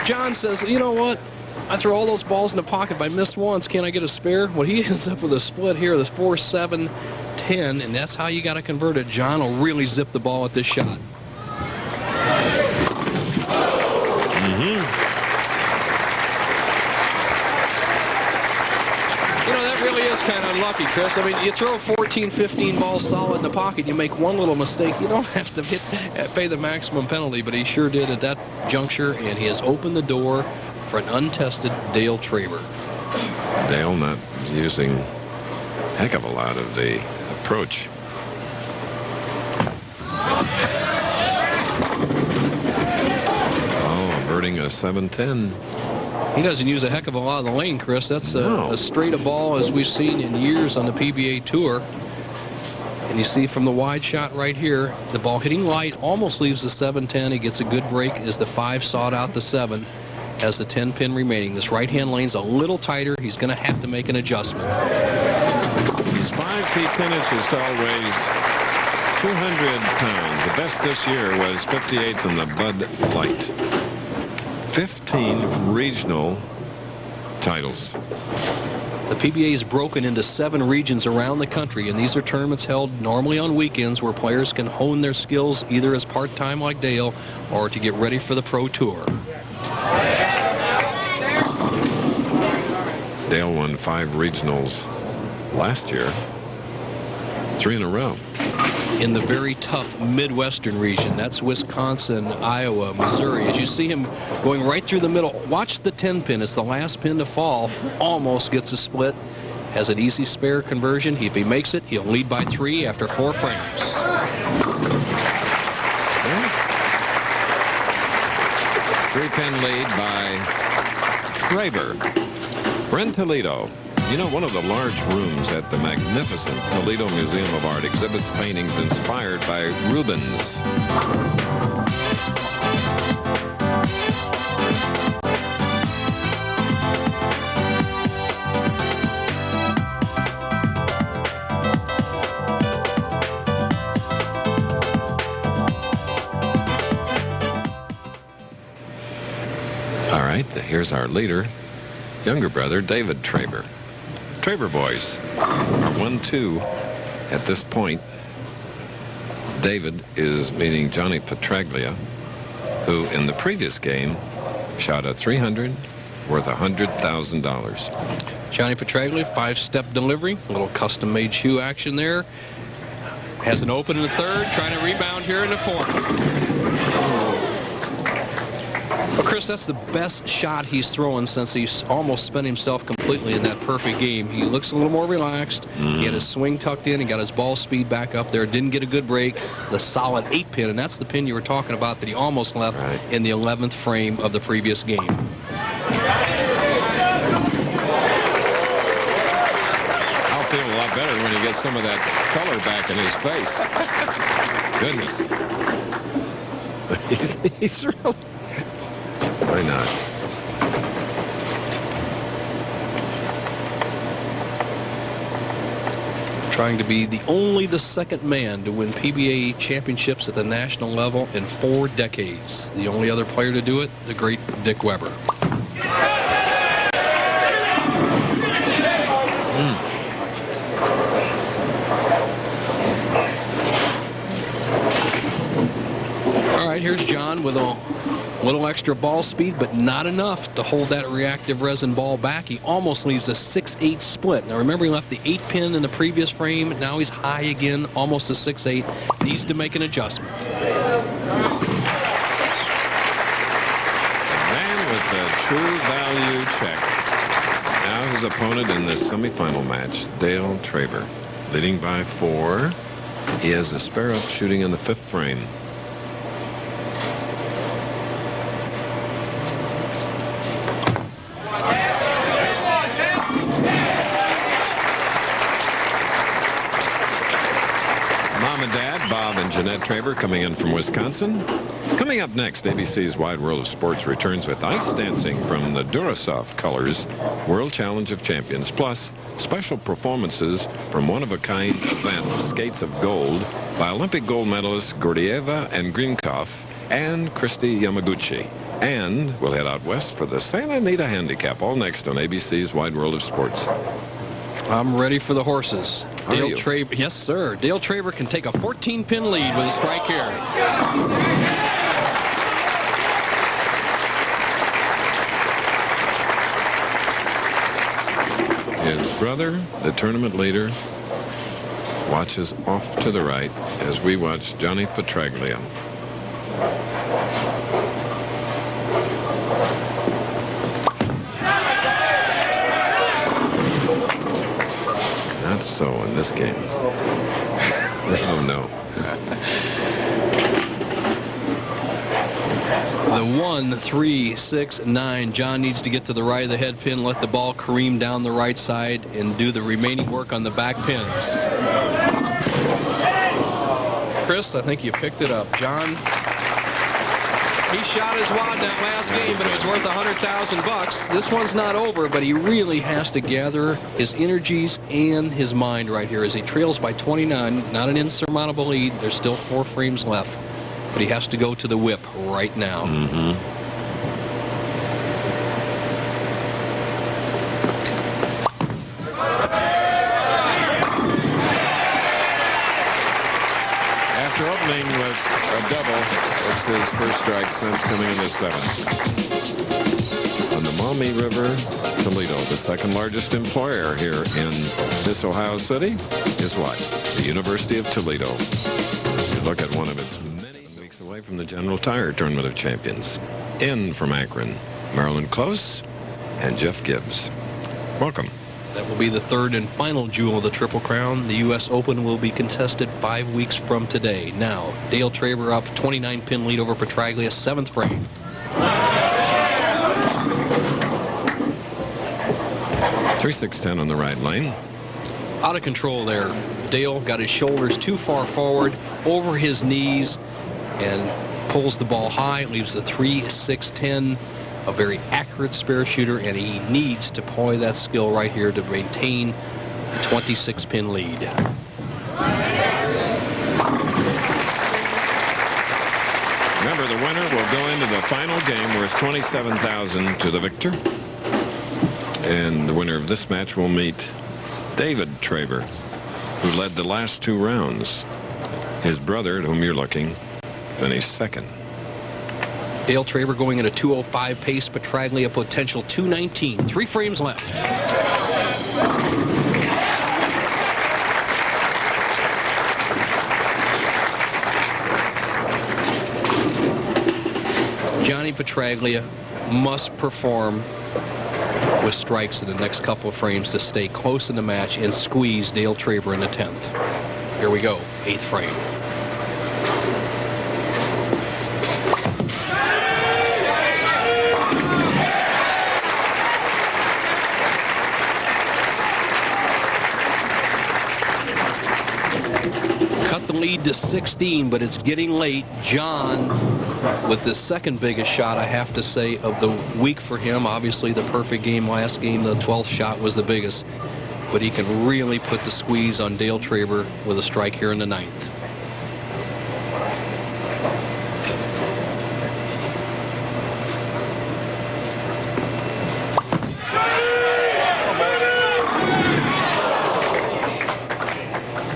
John says, you know what? I throw all those balls in the pocket. If I miss once, can I get a spare? Well, he ends up with a split here. This 4-7. 10, and that's how you got to convert it. John will really zip the ball at this shot. You know, that really is kind of unlucky, Chris. I mean, you throw 14, 15 balls solid in the pocket, you make one little mistake, you don't have to pay the maximum penalty, but he sure did at that juncture, and he has opened the door for an untested Dale Traber. Dale not using a heck of a lot of the approach. Oh, averting a 7-10. He doesn't use a heck of a lot of the lane, Chris. That's as straight a ball as we've seen in years on the PBA Tour. And you see from the wide shot right here, the ball hitting light, almost leaves the 7-10. He gets a good break as the 5 sawed out the 7. Has the 10 pin remaining. This right-hand lane's a little tighter. He's going to have to make an adjustment. He's 5 feet 10 inches tall, weighs 200 pounds. The best this year was 58th in the Bud Light. 15 regional titles. The PBA is broken into 7 regions around the country, and these are tournaments held normally on weekends where players can hone their skills either as part-time like Dale or to get ready for the Pro Tour. Dale won 5 regionals last year, 3 in a row. In the very tough Midwestern region, that's Wisconsin, Iowa, Missouri. As you see him going right through the middle, watch the 10 pin. It's the last pin to fall. Almost gets a split. Has an easy spare conversion. If he makes it, he'll lead by 3 after 4 frames. 3-pin lead by Traber. Ren Toledo. You know, one of the large rooms at the magnificent Toledo Museum of Art exhibits paintings inspired by Rubens. All right, here's our leader, younger brother, David Traber. Traber boys are 1-2 at this point. David is meeting Johnny Petraglia, who in the previous game shot a 300, worth $100,000. Johnny Petraglia, 5-step delivery, a little custom-made shoe action there. Has an open in the third, trying to rebound here in the fourth. Well, Chris, that's the best shot he's throwing since he's almost spent himself completely in that perfect game. He looks a little more relaxed. He had his swing tucked in. He got his ball speed back up there. Didn't get a good break. The solid 8-pin, and that's the pin you were talking about that he almost left in the 11th frame of the previous game. I'll feel a lot better when he gets some of that color back in his face. Goodness. he's really... Why not? Trying to be only the second man to win PBA championships at the national level in 4 decades. The only other player to do it, the great Dick Weber. All right, here's John with a little extra ball speed, but not enough to hold that reactive resin ball back. He almost leaves a 6-8 split. Now remember, he left the 8-pin in the previous frame. Now he's high again, almost a 6-8. Needs to make an adjustment. Man with a true value check. Now his opponent in this semifinal match, Dale Traber, leading by 4. He has a spare up shooting in the 5th frame. Jeanette Traber coming in from Wisconsin. Coming up next, ABC's Wide World of Sports returns with ice dancing from the Durasoft Colors World Challenge of Champions, plus special performances from one-of-a-kind event, Skates of Gold, by Olympic gold medalists Gordieva and Grinkov and Christy Yamaguchi. And we'll head out west for the Santa Anita Handicap, all next on ABC's Wide World of Sports. I'm ready for the horses. Are Dale you? Traber, yes, sir. Dale Traber can take a 14-pin lead with a strike here. His brother, the tournament leader, watches off to the right as we watch Johnny Petraglia. Not so in this game. Oh, no. The 1, 3, 6, 9. John needs to get to the right of the head pin, let the ball careen down the right side, and do the remaining work on the back pins. Chris, I think you picked it up. John, he shot his wad that last game, but it was worth $100,000. This one's not over, but he really has to gather his energies and his mind right here as he trails by 29. Not an insurmountable lead. There's still 4 frames left, but he has to go to the whip right now. After opening with a double, it's his first strike since coming in the 7th. On the Maumee River, Toledo, the second largest employer here in this Ohio city, is what? The University of Toledo. You look at one of its many weeks away from the General Tire Tournament of Champions. In from Akron, Marilyn Close and Jeff Gibbs. Welcome. That will be the third and final jewel of the Triple Crown. The U.S. Open will be contested 5 weeks from today. Now, Dale Traber up 29-pin lead over Petraglia, 7th frame. 3-6-10 on the right lane. Out of control there. Dale got his shoulders too far forward, over his knees, and pulls the ball high, leaves the 3-6-10. A very accurate spare shooter, and he needs to deploy that skill right here to maintain a 26-pin lead. Remember, the winner will go into the final game worth $27,000 to the victor. And the winner of this match will meet David Traber, who led the last 2 rounds. His brother, at whom you're looking, finished second. Dale Traber going at a 2:05 pace. Petraglia potential 2:19. 3 frames left. Johnny Petraglia must perform with strikes in the next couple of frames to stay close in the match and squeeze Dale Traber in the 10th. Here we go, 8th frame. Cut the lead to 16, but it's getting late. John with the second biggest shot, I have to say, of the week for him. Obviously, the perfect game last game, the 12th shot was the biggest. But he can really put the squeeze on Dale Traber with a strike here in the 9th.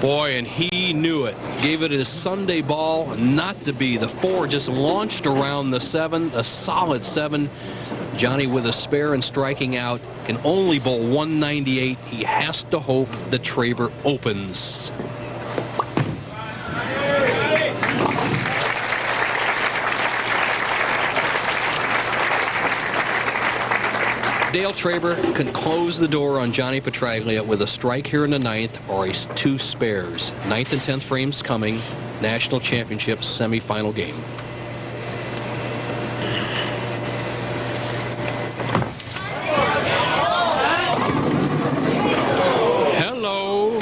Boy, and he knew it. Gave it his Sunday ball, not to be. The 4 just launched around the 7, a solid 7. Johnny with a spare and striking out can only bowl 198. He has to hope that Traber opens. Dale Traber can close the door on Johnny Petraglia with a strike here in the 9th or 2 spares. 9th and 10th frames coming. National Championship semifinal game. Hello.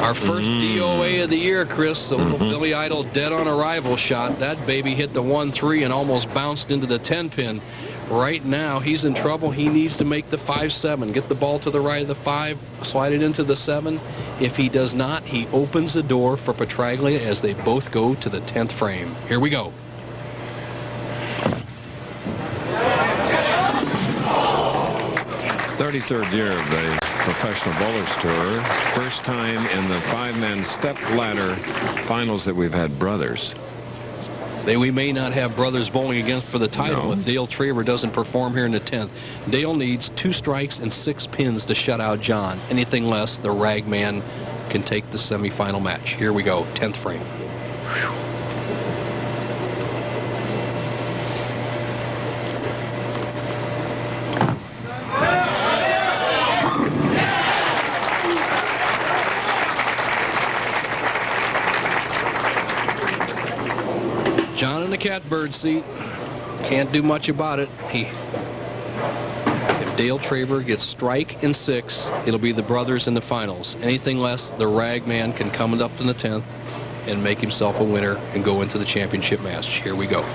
Our first DOA of the year, Chris. The little Billy Idol dead on arrival shot. That baby hit the 1-3 and almost bounced into the 10-pin. Right now, he's in trouble. He needs to make the 5-7. Get the ball to the right of the 5, slide it into the 7. If he does not, he opens the door for Petraglia as they both go to the 10th frame. Here we go. '33rd year of the Professional Bowlers Tour. First time in the 5-man step ladder finals that we've had brothers. We may not have brothers bowling against for the title if Dale Traber doesn't perform here in the 10th. Dale needs 2 strikes and 6 pins to shut out John. Anything less, the Ragman can take the semifinal match. Here we go, 10th frame. John in the catbird seat. Can't do much about it. If Dale Traber gets strike in 6, it'll be the brothers in the finals. Anything less, the Ragman can come up in the 10th and make himself a winner and go into the championship match. Here we go.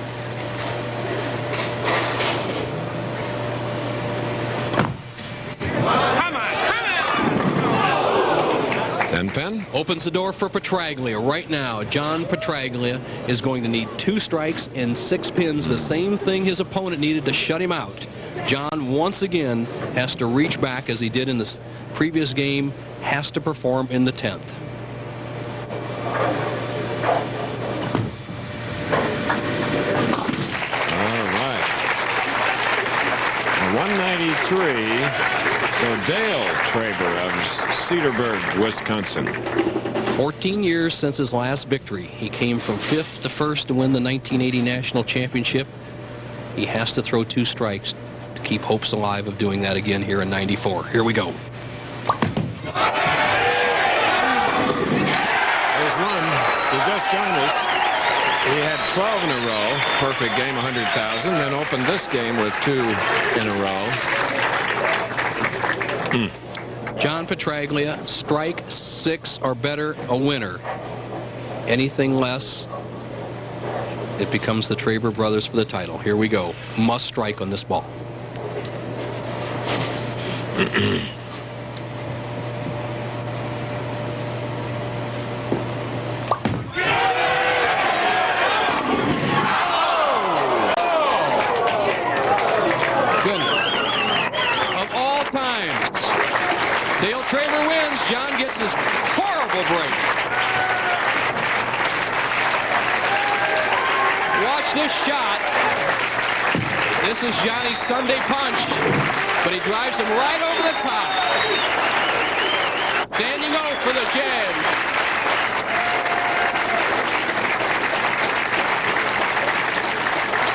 Pen opens the door for Petraglia right now. John Petraglia is going to need 2 strikes and 6 pins, the same thing his opponent needed to shut him out. John once again has to reach back as he did in the previous game, has to perform in the 10th. All right. 193 for Dale Traber of Cedarburg, Wisconsin. 14 years since his last victory. He came from 5th to 1st to win the 1980 National Championship. He has to throw 2 strikes to keep hopes alive of doing that again here in '94. Here we go. There's one who just joined us. He had 12 in a row. Perfect game, 100,000. Then opened this game with 2 in a row. John Petraglia, strike 6 or better, a winner. Anything less, it becomes the Traber brothers for the title. Here we go. Must strike on this ball. Dale Traber wins. John gets his horrible break. Watch this This is Johnny's Sunday punch, but he drives him right over the top. Standing O for the jam.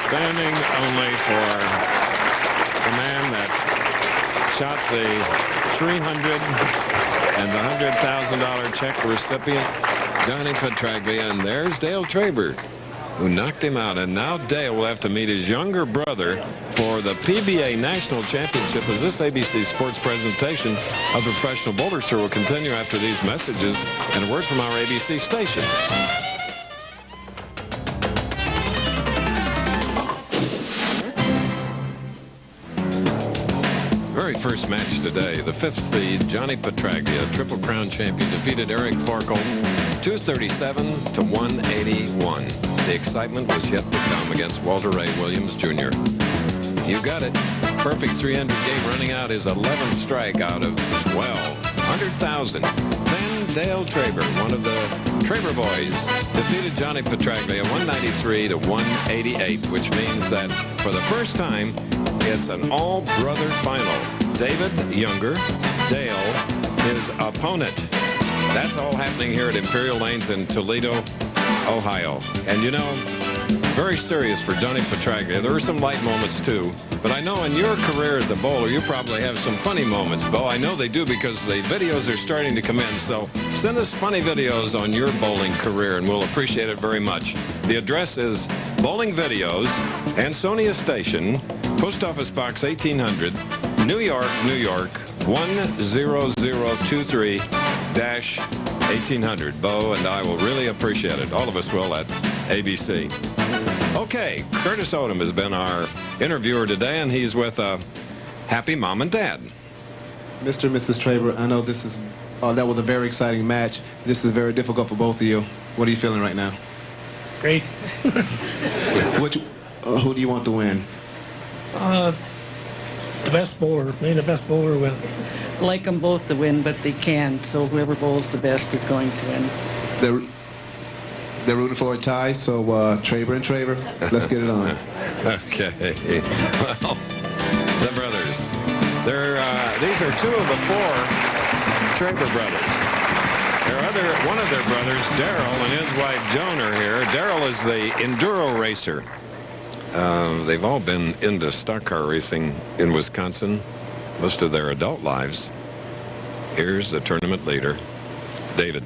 Standing only for the man that shot the $300 and the $100,000 check recipient, Johnny Petraglia. And there's Dale Traber, who knocked him out. And now Dale will have to meet his younger brother for the PBA National Championship, as this ABC Sports presentation of the Professional Bowlers Tour will continue after these messages and a word from our ABC stations. Very first match today, the 5th seed Johnny Petraglia, Triple Crown champion, defeated Eric Forkel 237 to 181. The excitement was yet to come against Walter Ray Williams Jr. You got it. Perfect 300 game, running out his 11th strike out of 12. 100,000. Then Dale Traber, one of the Traber boys, defeated Johnny Petraglia 193 to 188, which means that for the first time, it's an all-brother final. David Younger, Dale, his opponent. That's all happening here at Imperial Lanes in Toledo, Ohio. And you know, very serious for Johnny Petraglia. There were some light moments too, but I know in your career as a bowler, you probably have some funny moments, Bo. I know they do, because the videos are starting to come in. So send us funny videos on your bowling career, and we'll appreciate it very much. The address is Bowling Videos, Ansonia Station, Post Office Box 1800, New York, New York, 10023-1800. Bo and I will really appreciate it. All of us will at ABC. Okay, Curtis Odom has been our interviewer today, and he's with happy mom and dad. Mr. and Mrs. Traber, I know this is that was a very exciting match. This is very difficult for both of you. What are you feeling right now? Great. Who do you want to win? The best bowler. May the best bowler win. Like them both to win, but they can't. So whoever bowls the best is going to win. They're rooting for a tie, so Traber and Traber, let's get it on. Okay. Well, the brothers. These are 2 of the 4 Traber brothers. One of their brothers, Darrell, and his wife Joan are here. Darrell is the enduro racer. They've all been into stock car racing in Wisconsin most of their adult lives. Here's the tournament leader, David.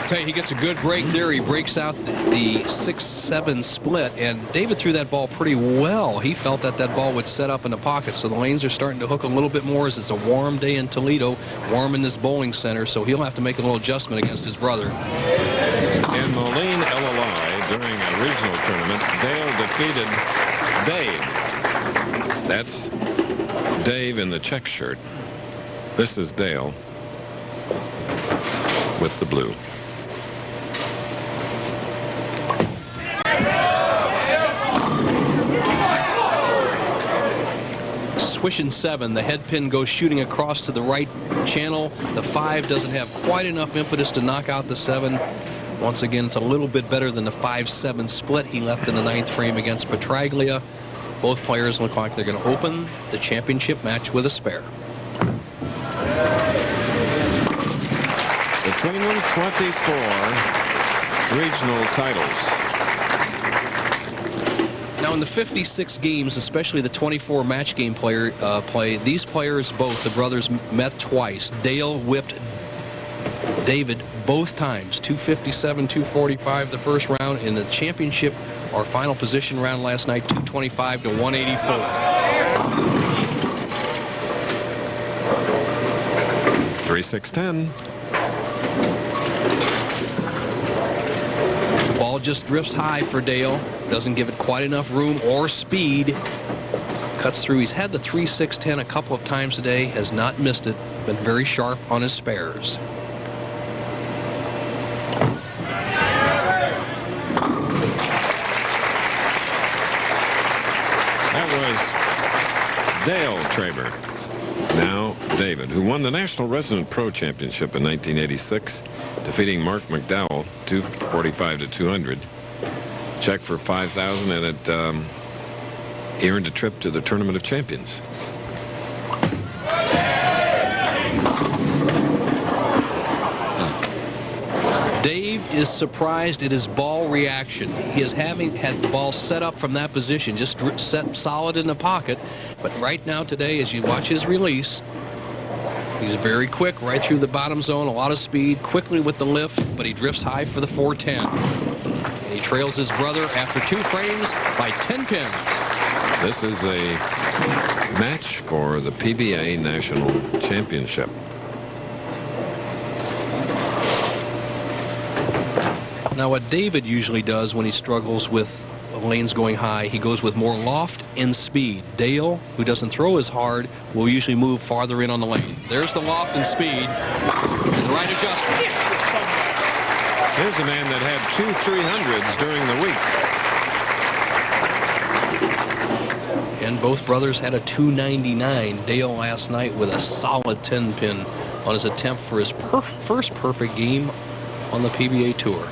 Tell you, he gets a good break there. He breaks out the 6-7 split, and David threw that ball pretty well. He felt that that ball would set up in the pocket, so the lanes are starting to hook a little bit more as it's a warm day in Toledo, warm in this bowling center, so he'll have to make a little adjustment against his brother. In Moline, Illinois, during a regional tournament, Dale defeated Dave. That's Dave in the check shirt. This is Dale with the blue. Swishing 7, the head pin goes shooting across to the right channel. The 5 doesn't have quite enough impetus to knock out the 7. Once again, it's a little bit better than the 5-7 split he left in the 9th frame against Petraglia. Both players look like they're going to open the championship match with a spare. Between them, 24 regional titles. Now, in the 56 games, especially the 24 match game play, these players, both the brothers, met twice. Dale whipped David both times, 257, 245 the first round. In the championship, our final position round last night, 225 to 184. 3-6-10. Ball just drifts high for Dale. Doesn't give it quite enough room or speed. Cuts through. He's had the 3-6-10 a couple of times today. Has not missed it. Been very sharp on his spares. That was Dale Traber. Now David, who won the National Resident Pro Championship in 1986, defeating Mark McDowell 245 to 200. Check for $5,000, and it he earned a trip to the Tournament of Champions. Dave is surprised at his ball reaction. He is having had the ball set up from that position, just set solid in the pocket. But right now today, as you watch his release, he's very quick right through the bottom zone, a lot of speed, quickly with the lift, but he drifts high for the 410. And he trails his brother after 2 frames by 10 pins. This is a match for the PBA National Championship. Now, what David usually does when he struggles with lanes going high, he goes with more loft and speed. Dale, who doesn't throw as hard, will usually move farther in on the lane. There's the loft and speed. And the right adjustment. Here's a man that had 2 300s during the week. And both brothers had a 299. Dale last night with a solid 10-pin on his attempt for his first perfect game on the PBA Tour.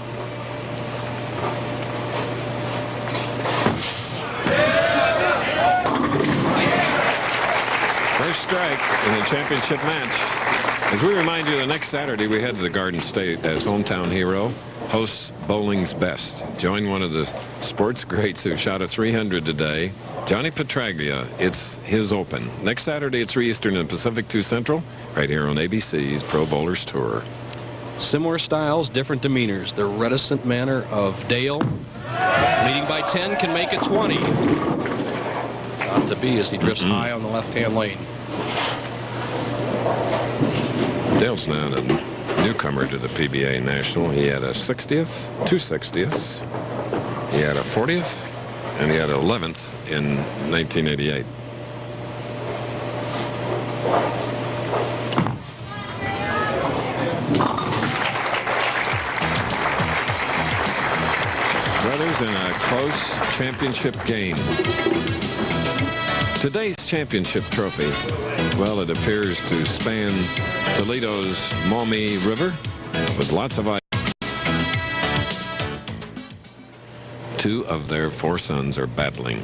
First strike in the championship match. As we remind you, the next Saturday we head to the Garden State as hometown hero hosts Bowling's Best. Join one of the sports greats who shot a 300 today, Johnny Petraglia. It's his Open. Next Saturday at 3 Eastern and Pacific, 2 Central, right here on ABC's Pro Bowlers Tour. Similar styles, different demeanors. The reticent manner of Dale, leading by 10, can make it 20. Not to be as he drifts high on the left-hand lane. Dale's now a newcomer to the PBA National. He had a 60th, 2 60ths. He had a 40th, and he had an 11th in 1988. Brothers in a close championship game. Today's championship trophy, well, it appears to span Toledo's Maumee River with lots of ice. 2 of their 4 sons are battling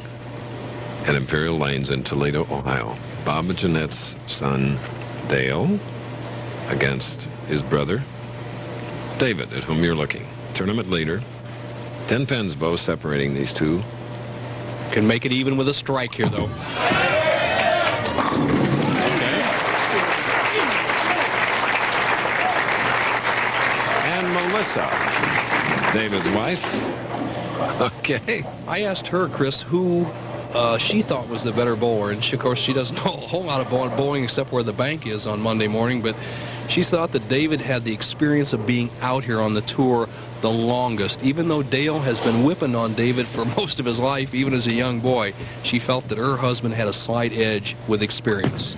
at Imperial Lanes in Toledo, Ohio. Bob and Jeanette's son, Dale, against his brother, David, at whom you're looking. Tournament leader. 10 pins both separating these 2. Can make it even with a strike here, though. Okay. And Melissa, David's wife. Okay. I asked her, Chris, who she thought was the better bowler. And of course, she doesn't know a whole lot of bowling except where the bank is on Monday morning. But she thought that David had the experience of being out here on the tour the longest. Even though Dale has been whipping on David for most of his life, even as a young boy, she felt that her husband had a slight edge with experience.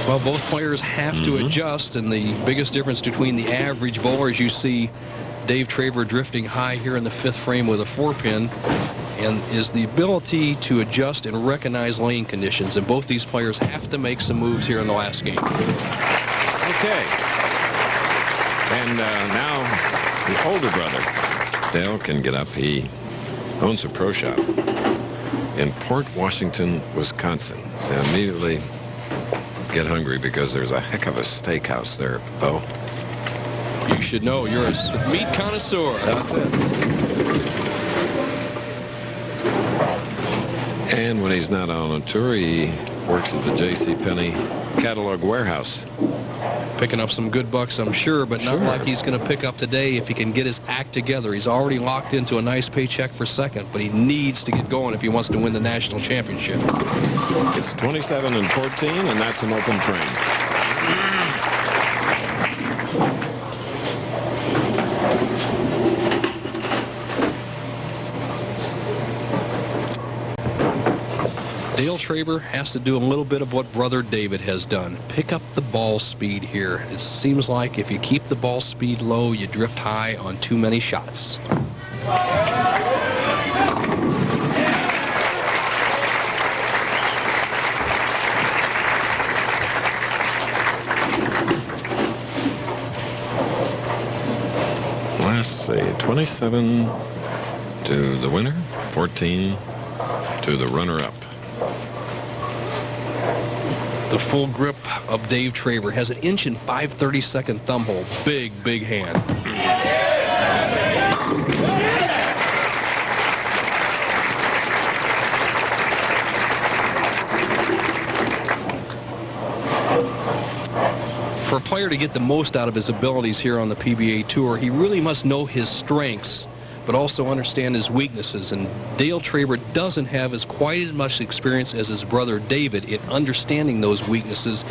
Well, both players have to adjust, and the biggest difference between the average bowlers, you see Dave Traber drifting high here in the 5th frame with a 4-pin, and is the ability to adjust and recognize lane conditions. And both these players have to make some moves here in the last game. Okay. And now the older brother, Dale, can get up. He owns a pro shop in Port Washington, Wisconsin. They immediately get hungry because there's a heck of a steakhouse there, Bo. You should know. You're a meat connoisseur. That's it. And when he's not on a tour, he works at the JCPenney catalog warehouse. Picking up some good bucks, I'm sure, but not like he's going to pick up today if he can get his act together. He's already locked into a nice paycheck for second, but he needs to get going if he wants to win the national championship. It's 27 and 14, and that's an open frame. Dale Traber has to do a little bit of what brother David has done. Pick up the ball speed here. It seems like if you keep the ball speed low, you drift high on too many shots. Let's see, 27 to the winner, 14 to the runner-up. The full grip of Dave Traber has an 1 inch and 5/32 thumb hole. Big, big hand. For a player to get the most out of his abilities here on the PBA Tour, he really must know his strengths, but also understand his weaknesses. And Dale Traber doesn't have quite as much experience as his brother David in understanding those weaknesses.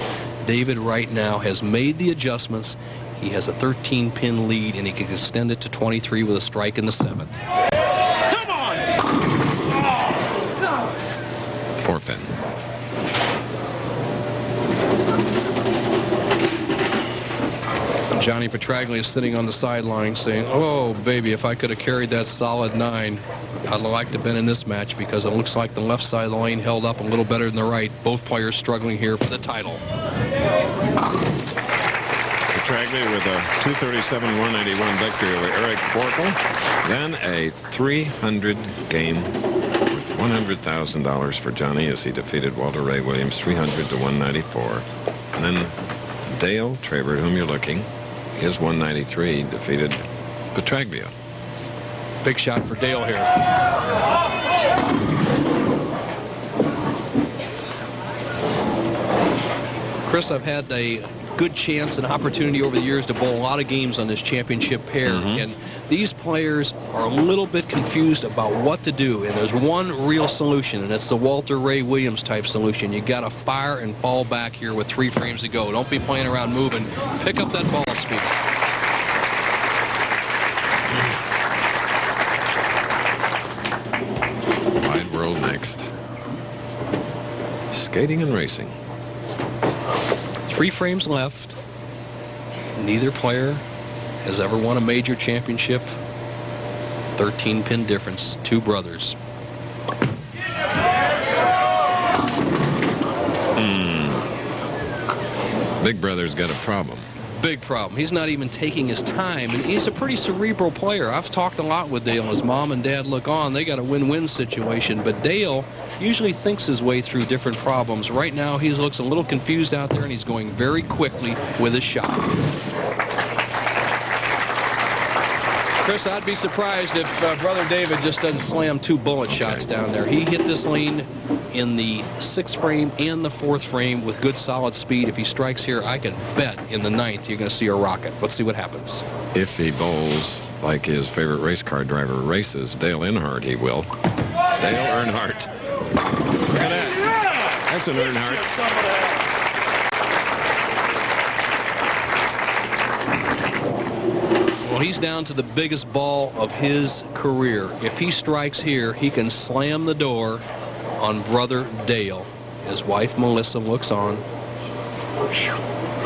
David right now has made the adjustments. He has a 13-pin lead, and he can extend it to 23 with a strike in the 7th. Come on! Oh, 4-pin. Johnny Petraglia is sitting on the sideline saying, oh, baby, if I could have carried that solid 9, I'd like to have been in this match, because it looks like the left side of the lane held up a little better than the right. Both players struggling here for the title. Petraglia with a 237-181 victory over Eric Forkel. Then a 300 game worth $100,000 for Johnny as he defeated Walter Ray Williams 300 to 194. And then Dale Traber, whom you're looking, his 193 defeated Petraglia. Big shot for Dale here. Chris, I've had a good chance and opportunity over the years to bowl a lot of games on this championship pair, and these players are a little bit confused about what to do, and there's one real solution, and it's the Walter Ray Williams type solution. You got to fire and fall back here with 3 frames to go. Don't be playing around moving. Pick up that ball speed. Wide world next. Skating and racing. 3 frames left. Neither player has ever won a major championship. 13-pin difference. 2 brothers. Big brother's got a problem. Big problem. He's not even taking his time, and he's a pretty cerebral player. I've talked a lot with Dale. His mom and dad look on. They got a win-win situation, but Dale usually thinks his way through different problems. Right now, he looks a little confused out there, and he's going very quickly with his shot. Chris, I'd be surprised if Brother David just doesn't slam 2 bullet shots down there. He hit this lane in the 6th frame and the 4th frame with good solid speed. If he strikes here, I can bet in the 9th you're going to see a rocket. Let's see what happens. If he bowls like his favorite race car driver races, Dale Earnhardt, he will. Dale Earnhardt. Look at that. That's an Earnhardt. Well, he's down to the biggest ball of his career. If he strikes here, he can slam the door on Brother Dale. His wife, Melissa, looks on.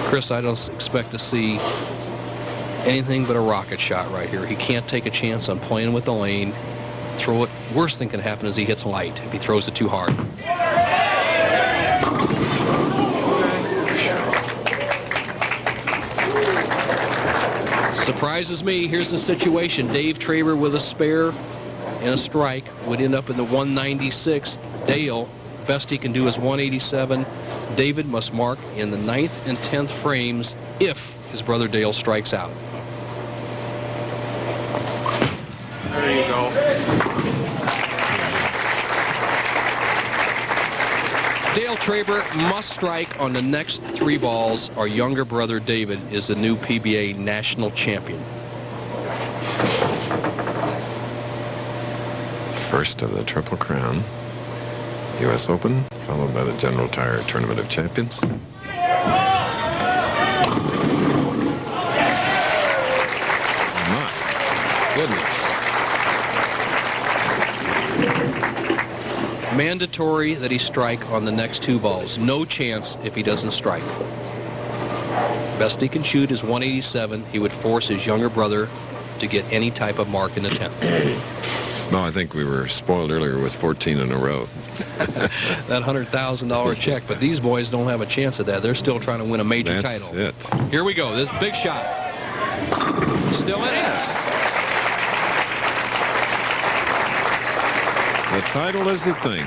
Chris, I don't expect to see anything but a rocket shot right here. He can't take a chance on playing with the lane. Throw it. Worst thing can happen is he hits light if he throws it too hard. Surprises me. Here's the situation. Dave Traber with a spare and a strike would end up in the 196. Dale, best he can do is 187. David must mark in the 9th and 10th frames if his brother Dale strikes out. there you go. Dale Traber must strike on the next 3 balls. Our younger brother David is the new PBA National Champion. First of the Triple Crown. U.S. Open, followed by the General Tire Tournament of Champions. My goodness. Mandatory that he strike on the next 2 balls. No chance if he doesn't strike. Best he can shoot is 187. He would force his younger brother to get any type of mark in the 10th. No, I think we were spoiled earlier with 14 in a row. That $100,000 check, but these boys don't have a chance at that. They're still trying to win a major title. That's it. Here we go. This big shot. Still it is. The title is the thing.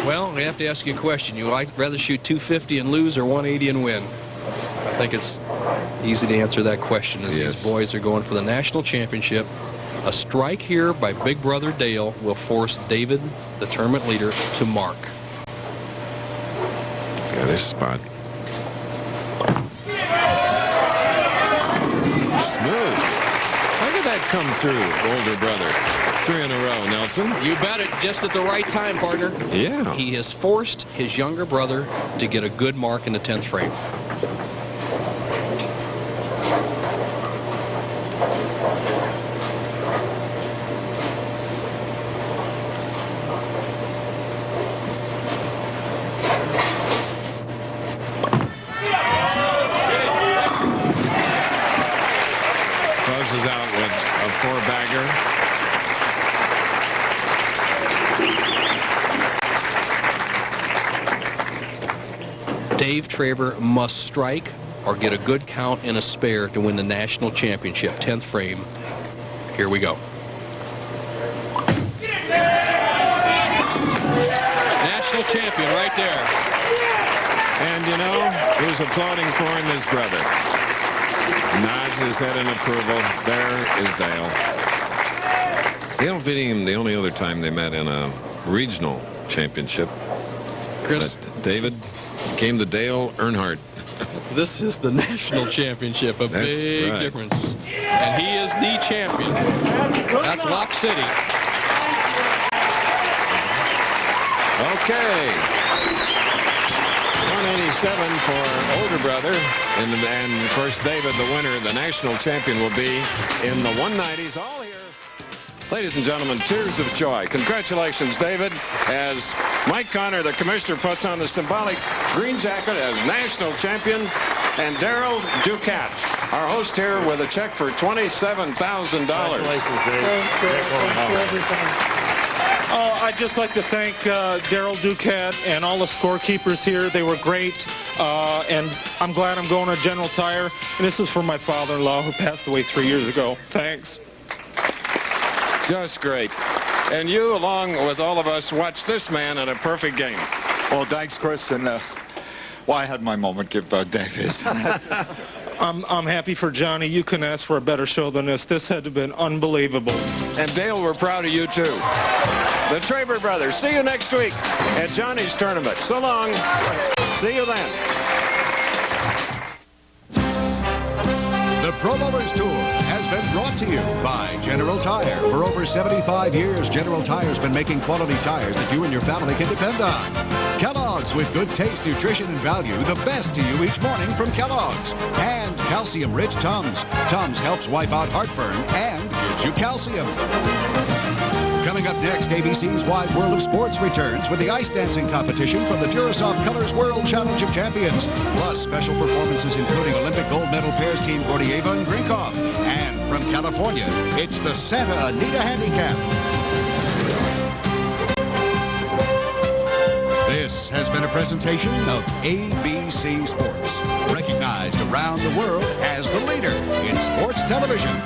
Well, we have to ask you a question. You would rather shoot 250 and lose or 180 and win? I think it's easy to answer that question as these boys are going for the national championship. A strike here by big brother Dale will force David, the tournament leader, to mark. Got his spot. Smooth. How did that come through, older brother? 3 in a row, Nelson. You bet it. Just at the right time, partner. Yeah. He has forced his younger brother to get a good mark in the 10th frame. Closes out with a 4-bagger. Dave Traber must strike or get a good count in a spare to win the national championship. 10th frame. Here we go. National champion right there. And you know, who's applauding for him? His brother. Nods his head in approval. There is Dale. Dale beating him the only other time they met in a regional championship. Chris. But David came to Dale Earnhardt. This is the national championship. A big difference. And he is the champion. That's Lock City. Okay. 187 for older brother. And of course, David, the winner, the national champion, will be in the 190s. All here. Ladies and gentlemen, tears of joy. Congratulations, David, as Mike Connor, the commissioner, puts on the symbolic green jacket as national champion, and Daryl Ducat, our host here, with a check for $27,000. I'd just like to thank Daryl Ducat and all the scorekeepers here. They were great, and I'm glad I'm going to General Tire. And this is for my father-in-law who passed away 3 years ago. Thanks. Just great. And you, along with all of us, watched this man at a perfect game. Well, thanks, Chris. And, well, I had my moment. Give Dave his. I'm happy for Johnny. You couldn't ask for a better show than this. This had to have been unbelievable. And Dale, we're proud of you, too. The Traber brothers. See you next week at Johnny's tournament. So long. See you then. The Pro Bowlers Tour has been brought to you by General Tire. For over 75 years, General Tire's been making quality tires that you and your family can depend on. Kellogg's, with good taste, nutrition, and value, the best to you each morning from Kellogg's. And calcium-rich Tums. Tums helps wipe out heartburn and gives you calcium. Coming up next, ABC's Wide World of Sports returns with the ice dancing competition from the Durasoft Colors World Challenge of Champions. Plus, special performances including Olympic gold medal pairs team Gordieva and Grinkoff. And from California, it's the Santa Anita Handicap. This has been a presentation of ABC Sports, recognized around the world as the leader in sports television.